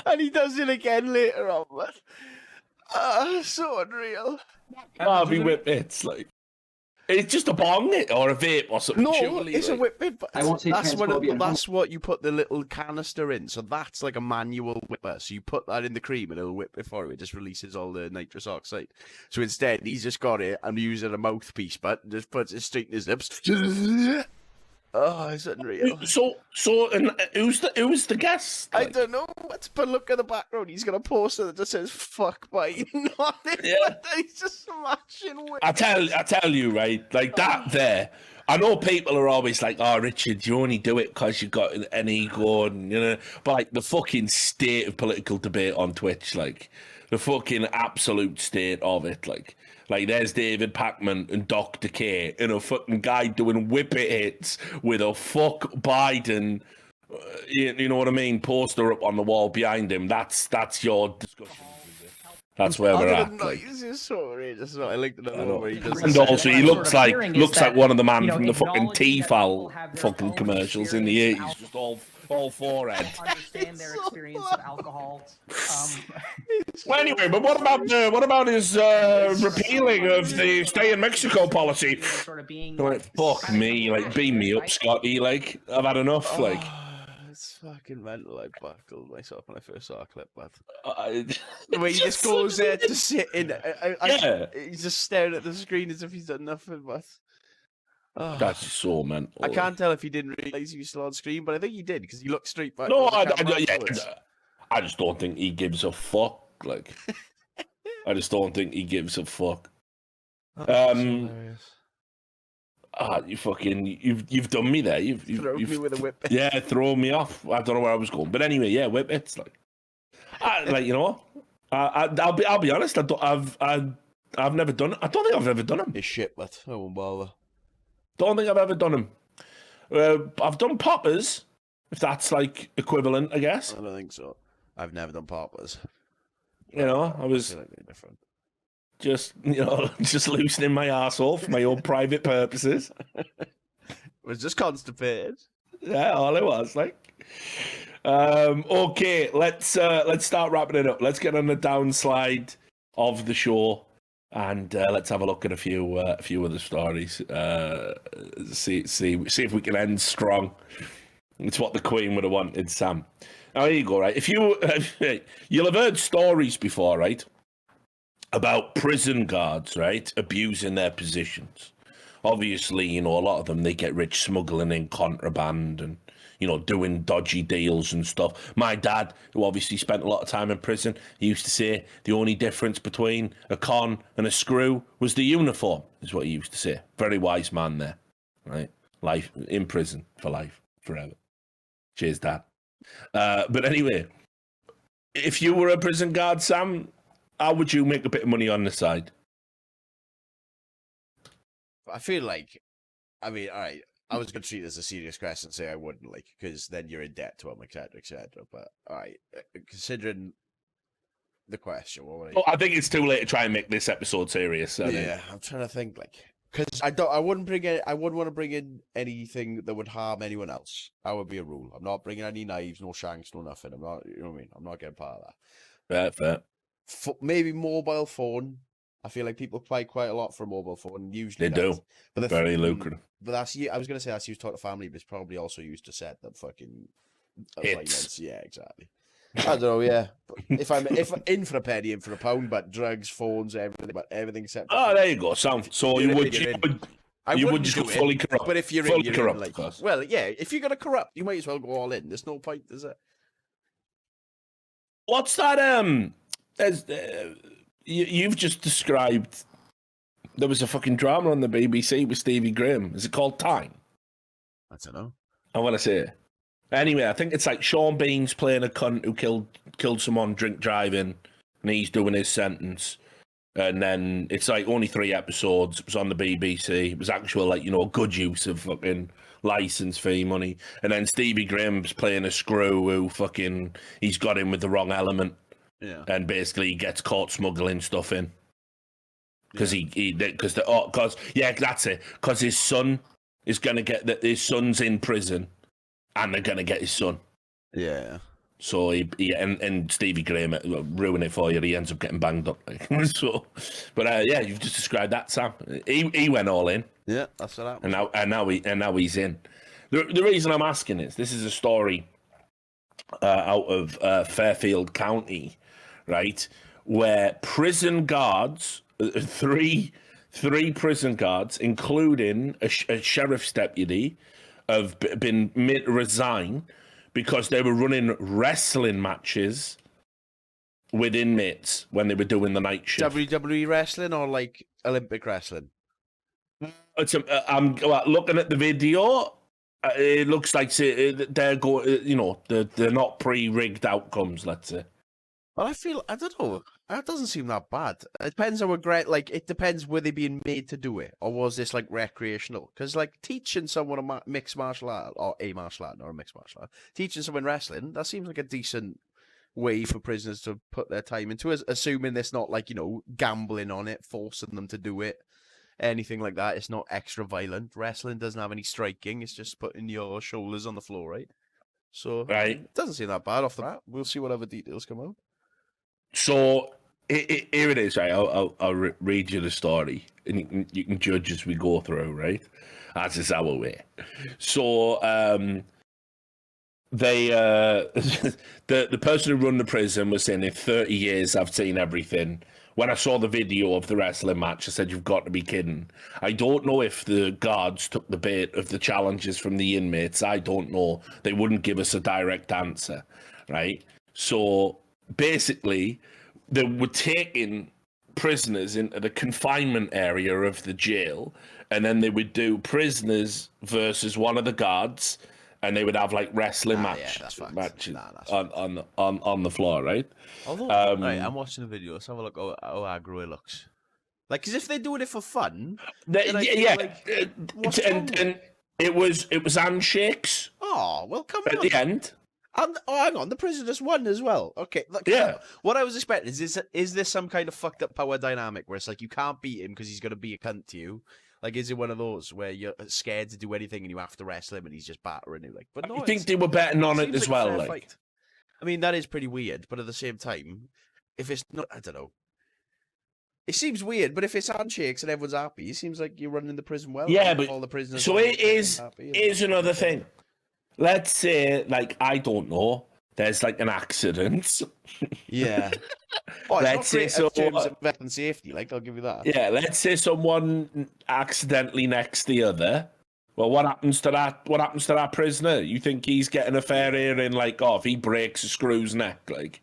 B: and he does it again later on, but so unreal.
A: I'll be whippets, it's just a bong or a vape or something.
B: No,
A: surely,
B: it's a whippet. But
D: I won't say
B: that's
D: transphobia.
B: what you put the little canister in. So that's like a manual whipper. So you put that in the cream and it'll whip it for you. It just releases all the nitrous oxide. So instead, he's just got it and using a mouthpiece, but just puts it straight in his lips. Oh, it's unreal.
A: So, and who's the guest?
B: I don't know. But look at the background. He's got a poster that just says "fuck Biden" on it.
A: Yeah.
B: He's just smashing with.
A: I tell you, right? That there. I know people are always like, "Oh, Richard, you only do it because you've got an ego," and But the fucking state of political debate on Twitch, the fucking absolute state of it, there's David Pacman and Dr. K and a fucking guy doing whippet hits with a "fuck Biden," you know what I mean, poster up on the wall behind him. That's your discussion. That's where we're at.
B: This is so outrageous. I like the one where he does.
A: And also, he looks like one of the man from the fucking T-Foul fucking commercials in the 80s, just all full forehead.
E: Understand their experience of alcohol.
A: Well, anyway, but what about his repealing of the stay in Mexico policy?
E: Sort of being
A: Like, fuck me, like, beam me up, Scotty. Like, I've had enough. Like,
B: it's fucking mental. I buckled myself when I first saw a clip, but
A: it's
B: the way he just goes there to sit in.
A: Yeah.
B: He's just staring at the screen as if he's done nothing. But
A: that's so mental.
B: I can't tell if he didn't realize he was still on screen, but I think he did because he looked straight back.
A: No,
B: at the camera afterwards.
A: I just don't think he gives a fuck. Like, I just don't think he gives a fuck. You've done me there. You've
B: thrown me with a whip.
A: Yeah, thrown me off. I don't know where I was going, but anyway, yeah, whip it's like, you know, I'll be honest. I've never done it. I don't think I've ever done them.
B: It's shit, but I won't bother.
A: Don't think I've ever done them. I've done poppers, if that's like equivalent, I guess.
B: I don't think so. I've never done poppers.
A: You know, I was
B: different.
A: just, you know, just loosening my arsehole for my own private purposes.
B: Was just constipated.
A: Yeah, all it was, like. Okay, let's start wrapping it up. Let's get on the downslide of the show, and let's have a look at a few other stories. See if we can end strong. It's what the Queen would have wanted, Sam. Now, here you go, right? You'll have heard stories before, right? About prison guards, right? Abusing their positions. Obviously, you know, a lot of them, they get rich smuggling in contraband and, you know, doing dodgy deals and stuff. My dad, who obviously spent a lot of time in prison, he used to say the only difference between a con and a screw was the uniform, is what he used to say. Very wise man there, right? Life in prison for life, forever. Cheers, Dad. But anyway, if you were a prison guard, Sam, how would you make a bit of money on the side?
B: I feel like, I mean, all right, I was going to treat this as a serious question and say I wouldn't, like, because then you're in debt to them, etc., etc. But, all right, considering the question, what would
A: I think it's too late to try and make this episode serious.
B: Yeah, I'm trying to think, like, because I wouldn't want to bring in anything that would harm anyone else. That would be a rule. I'm not bringing any knives, no shanks, no nothing. I'm not, you know what I mean? I'm not getting part of that.
A: Fair.
B: Maybe mobile phone. I feel like people pay quite a lot for a mobile phone. Usually
A: they do.
B: But
A: very lucrative.
B: But I was going to say that's used to talk to family, but it's probably also used to set them fucking
A: hits.
B: Yeah, exactly. I don't know. Yeah, if I'm in for a penny, in for a pound, but drugs, phones, everything except.
A: Oh, there you go. So you would just go fully corrupt.
B: But if you're
A: fully
B: in,
A: corrupt,
B: like, well, yeah. If you're gonna corrupt, you might as well go all in. There's no point, is it?
A: What's that? You've just described. There was a fucking drama on the BBC with Stevie Graham. Is it called Time?
B: I don't know.
A: I want to say it. Anyway, I think it's like Sean Bean's playing a cunt who killed someone drink driving, and he's doing his sentence. And then it's like only 3 episodes. It was on the BBC. It was actual, like, you know, good use of fucking license fee money. And then Stevie Graham's playing a screw who he's got in with the wrong element.
B: Yeah.
A: And basically he gets caught smuggling stuff in. Because that's it. Because his son is going to get his son's in prison. And they're going to get his son.
B: Yeah.
A: So and Stevie Graham ruin it for you. He ends up getting banged up. But you've just described that, Sam. He went all in.
B: Yeah, that's what happened.
A: And now he's in. The reason I'm asking is this is a story out of Fairfield County, right, where prison guards, three prison guards, including a sheriff's deputy, have been made to resign because they were running wrestling matches with inmates when they were doing the night shift.
B: WWE wrestling or like Olympic wrestling?
A: I'm looking at the video. It looks like they're going. You know, they're not pre-rigged outcomes. Let's say.
B: Well, I don't know. That doesn't seem that bad. It depends how it depends were they being made to do it, or was this like recreational? Because like teaching someone a mixed martial art, or a martial art, or a mixed martial art, teaching someone wrestling, that seems like a decent way for prisoners to put their time into, assuming it's not like, you know, gambling on it, forcing them to do it, anything like that. It's not extra violent. Wrestling doesn't have any striking. It's just putting your shoulders on the floor, right? So
A: Right.
B: it doesn't seem that bad off the bat. We'll see what other details come out.
A: So here it is, right? I'll read you the story, and you can judge as we go through, right? As is our way. So they the person who run the prison was saying, in 30 years I've seen everything. When I saw the video of the wrestling match, I said, you've got to be kidding. I don't know if the guards took the bait of the challenges from the inmates. I don't know. They wouldn't give us a direct answer, right? So basically, they were taking prisoners into the confinement area of the jail, and then they would do prisoners versus one of the guards, and they would have like wrestling matches on the floor, right?
B: Although, right, I'm watching the video. Let's have a look how aggro it looks. Like, as if they're doing it for fun.
A: And it was handshakes.
B: Oh, well, come
A: at
B: on.
A: the end.
B: And hang on, the prisoners won as well. Okay, look,
A: yeah.
B: What I was expecting is this some kind of fucked up power dynamic where it's like you can't beat him because he's gonna be a cunt to you? Like, is it one of those where you're scared to do anything and you have to wrestle him and he's just battering you? Like, but no,
A: I think they were betting on it as well. Like,
B: fight. I mean, that is pretty weird, but at the same time, if it's not, I don't know. It seems weird, but if it's handshakes and everyone's happy, it seems like you're running the prison well.
A: Yeah, but
B: all the prisoners.
A: So here's another thing. Let's say, like, I don't know, there's like an accident.
B: Yeah. Let's say so. Terms of health and safety, like, I'll give you that.
A: Yeah, let's say someone accidentally necks the other. Well, what happens to that? What happens to that prisoner? You think he's getting a fair hearing? Like, if he breaks a screw's neck, like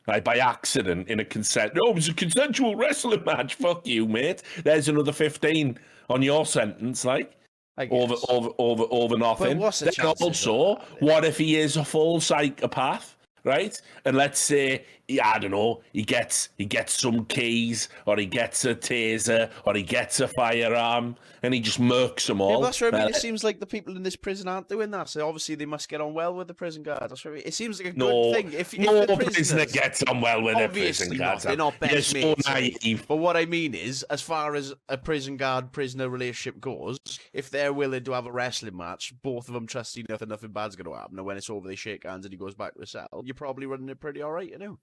A: by accident in a consent? No, it was a consensual wrestling match. Fuck you, mate. There's another 15 on your sentence, like. Over nothing. Then also, what if he is a full psychopath, right? And let's say, I don't know, he gets some keys, or he gets a taser, or he gets a firearm, and he just murks them all.
B: Yeah, that's what I mean. It seems like the people in this prison aren't doing that, so obviously they must get on well with the prison guards. That's what I mean. It seems like a good thing. If
A: no prisoner gets on well with their prison guards.
B: They're not best
A: You're
B: mates.
A: so naive.
B: But what I mean is, as far as a prison guard-prisoner relationship goes, if they're willing to have a wrestling match, both of them trust nothing bad's going to happen, and when it's over, they shake hands and he goes back to the cell, you're probably running it pretty all right, you know?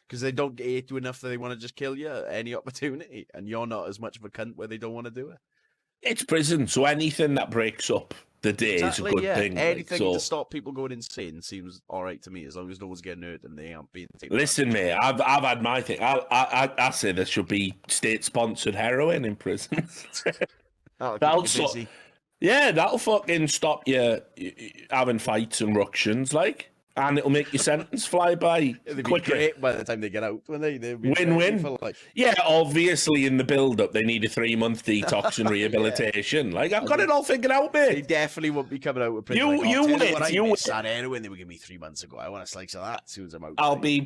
B: Because they don't hate you enough that they want to just kill you at any opportunity, and you're not as much of a cunt where they don't want to do it.
A: It's prison, so anything that breaks up the day is a good thing.
B: Anything to stop people going insane seems all right to me, as long as no one's getting hurt and they aren't being taken.
A: Listen, mate, I've had my thing. I say there should be state-sponsored heroin in prisons. That'll fucking stop you having fights and ructions, like. And it'll make your sentence fly by quicker.
B: Great by the time they get out, when they
A: win-win. Yeah, obviously in the build-up they need a 3-month detox and rehabilitation. Yeah. Like, I've got it all figured out, mate.
B: They definitely won't be coming out with prison.
A: You win.
B: That heroin they were giving me 3 months ago. I want a slice of that as soon as I'm out.
A: I'll be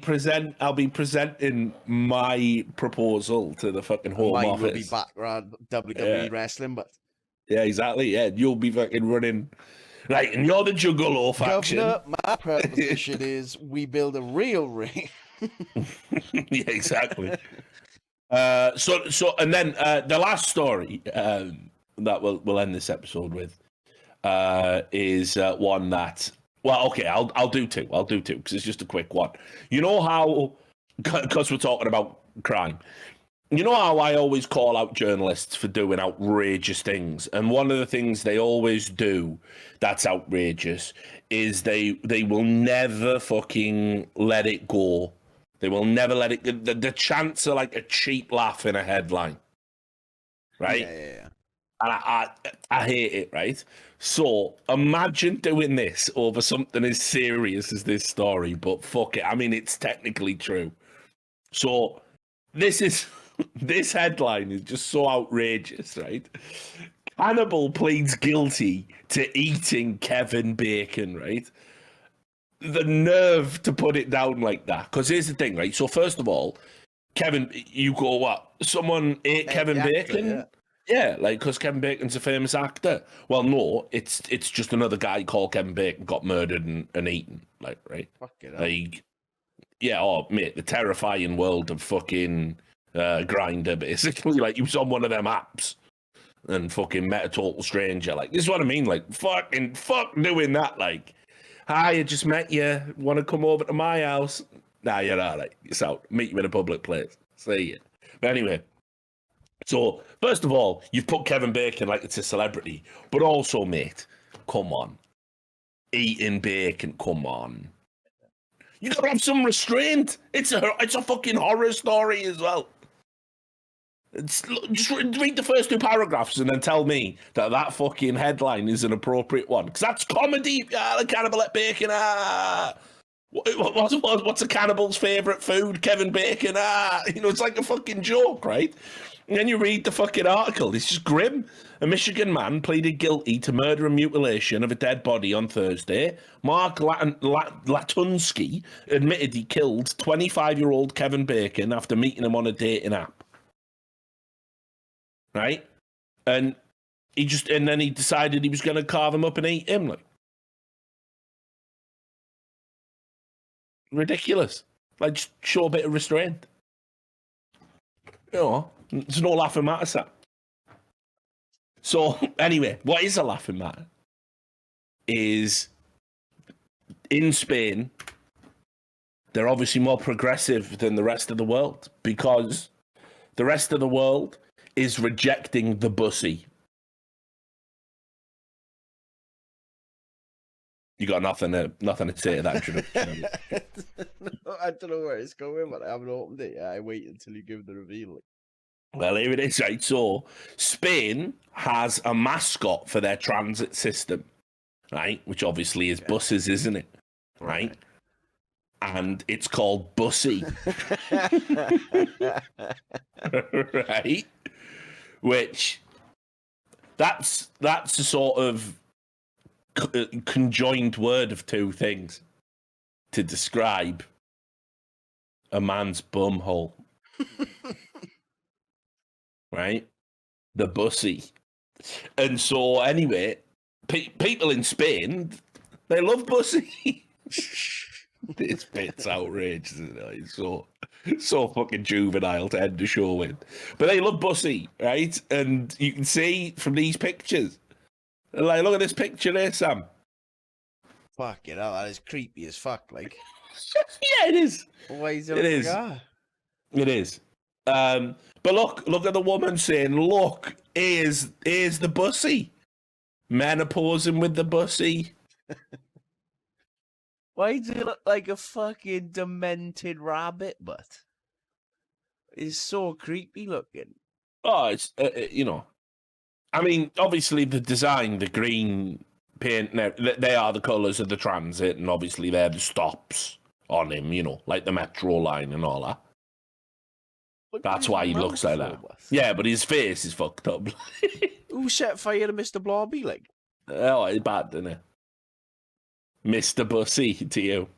A: presenting my proposal to the fucking Home Office.
B: Mine will be background WWE wrestling, but
A: yeah, exactly. Yeah, you'll be fucking running. Right, and you're the Juggalo faction.
B: Governor, my proposition is we build a real ring.
A: Yeah, exactly. And then the last story that we'll end this episode with is one that. Well, okay, I'll do two. Because it's just a quick one. You know how, because we're talking about crime. You know how I always call out journalists for doing outrageous things, and one of the things they always do that's outrageous is they will never fucking let it go. They will never let it. The chance of like a cheap laugh in a headline, right?
B: Yeah.
A: And I hate it, right? So imagine doing this over something as serious as this story, but fuck it. I mean, it's technically true. So this headline is just so outrageous, right? Cannibal pleads guilty to eating Kevin Bacon, right? The nerve to put it down like that. Because here's the thing, right? So first of all, Kevin, you go, what? Someone ate Kevin Bacon? Yeah, like, because Kevin Bacon's a famous actor. Well, no, it's just another guy called Kevin Bacon got murdered and eaten, like, right?
B: Fuck it up.
A: Like, yeah, mate, the terrifying world of fucking Grindr, basically. Like, you was on one of them apps and fucking met a total stranger. Like, this is what I mean. Like, fuck doing that. Like, Hi, I just met you. Want to come over to my house? Nah, you're all right. It's out. Meet you in a public place. See ya. But anyway, so first of all, you've put Kevin Bacon like it's a celebrity, but also, mate, come on. Eating bacon, come on. You gotta have some restraint. It's a fucking horror story as well. Just read the first 2 paragraphs and then tell me that fucking headline is an appropriate one. Because that's comedy. The cannibal at bacon. What's a cannibal's favourite food? Kevin Bacon. It's like a fucking joke, right? And then you read the fucking article. It's just grim. A Michigan man pleaded guilty to murder and mutilation of a dead body on Thursday. Mark Latunsky admitted he killed 25-year-old Kevin Bacon after meeting him on a dating app. Right? And then he decided he was going to carve him up and eat him. Like, ridiculous. Like, just show a bit of restraint. There's no laughing matter, Sam. So, anyway, what is a laughing matter is in Spain, they're obviously more progressive than the rest of the world because the rest of the world is rejecting the bussy. You got nothing to say to that introduction.
B: I don't know where it's going, but I haven't opened it yet. I wait until you give the reveal.
A: Well, here it is, right? So, Spain has a mascot for their transit system, right? Which obviously is buses, isn't it? Right? And it's called Bussy. Right? Which, that's a sort of conjoined word of 2 things to describe a man's bum hole. Right? The Bussy. And so, anyway, people in Spain, they love Bussy. This bit's outrageous, isn't it? It's so fucking juvenile to end the show with. But they love Bussy, right? And you can see from these pictures. Like, look at this picture there, Sam.
B: Fuck it, that is creepy as fuck, like.
A: Yeah, it is.
B: Why is it?
A: It is. It is. But look at the woman saying, look, here's the Bussy. Men are posing with the Bussy.
B: Why does it look like a fucking demented rabbit butt? It's so creepy looking.
A: Oh, it's, I mean, obviously the design, the green paint, they are the colours of the transit, and obviously they're the stops on him, like the metro line and all that. That's why he looks like that. Yeah, but his face is fucked up.
B: Who set fire to Mr. Blobby, like?
A: Oh, it's bad, isn't it? Mr. Bussy to you.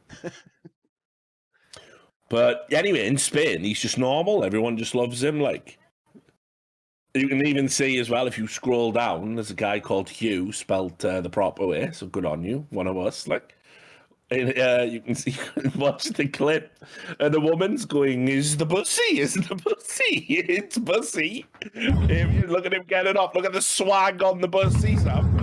A: But anyway, in Spain, he's just normal. Everyone just loves him. Like, you can even see as well, if you scroll down, there's a guy called Hugh, spelled the proper way. So good on you, one of us. Like, and, you can see, watch the clip, and the woman's going, "Is the Bussy? Is the Bussy? It's Bussy." Look at him getting off. Look at the swag on the Bussy, Sam.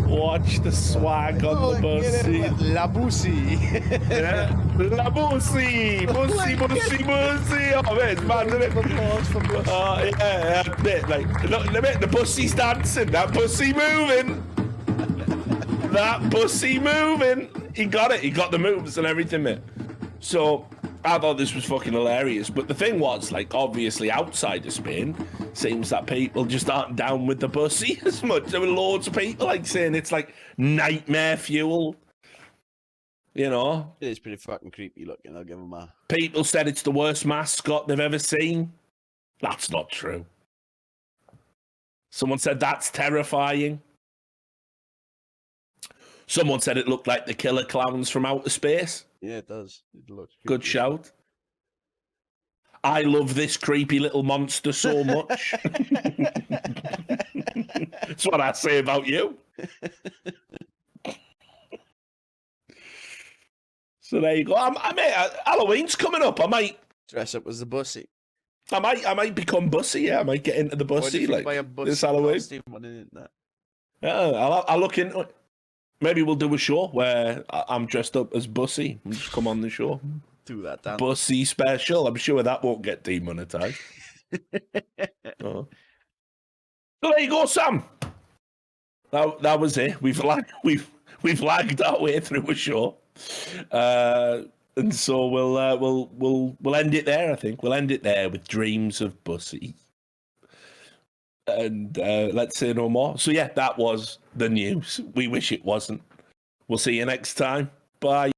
A: Watch the swag on the Bussy.
B: La Bussy.
A: Yeah. La Bussy. Bussy, Bussy, Bussy. Oh, man, it's mad, isn't it?
B: Applause for Bussy.
A: Yeah, a bit. Like, look, the Bussy's dancing. That Bussy moving. That Bussy moving. He got it. He got the moves and everything, mate. So, I thought this was fucking hilarious. But the thing was, like, obviously outside of Spain, seems that people just aren't down with the Bussy as much. There were loads of people, like, saying it's, like, nightmare fuel. It
B: is pretty fucking creepy looking, I'll give him a...
A: People said it's the worst mascot they've ever seen. That's not true. Someone said that's terrifying. Someone said it looked like the killer clowns from outer space.
B: Yeah, it does. It looks creepy.
A: Good shout. I love this creepy little monster so much. That's what I say about you. So there you go. Halloween's coming up. I might
B: dress up as the Bussy.
A: I might become Bussy. Yeah, I might get into the Bussy like
B: buy a Bussy
A: this Halloween.
B: costume on the internet?
A: Yeah, I'll look into it. Maybe we'll do a show where I'm dressed up as Bussy and just come on the show.
B: Do that, Dan.
A: Bussy special. I'm sure that won't get demonetized. Oh. So there you go, Sam. That was it. We've lagged our way through a show, and so we'll end it there. I think we'll end it there with dreams of Bussy, and let's say no more. So yeah, that was the news. We wish it wasn't. We'll see you next time. Bye.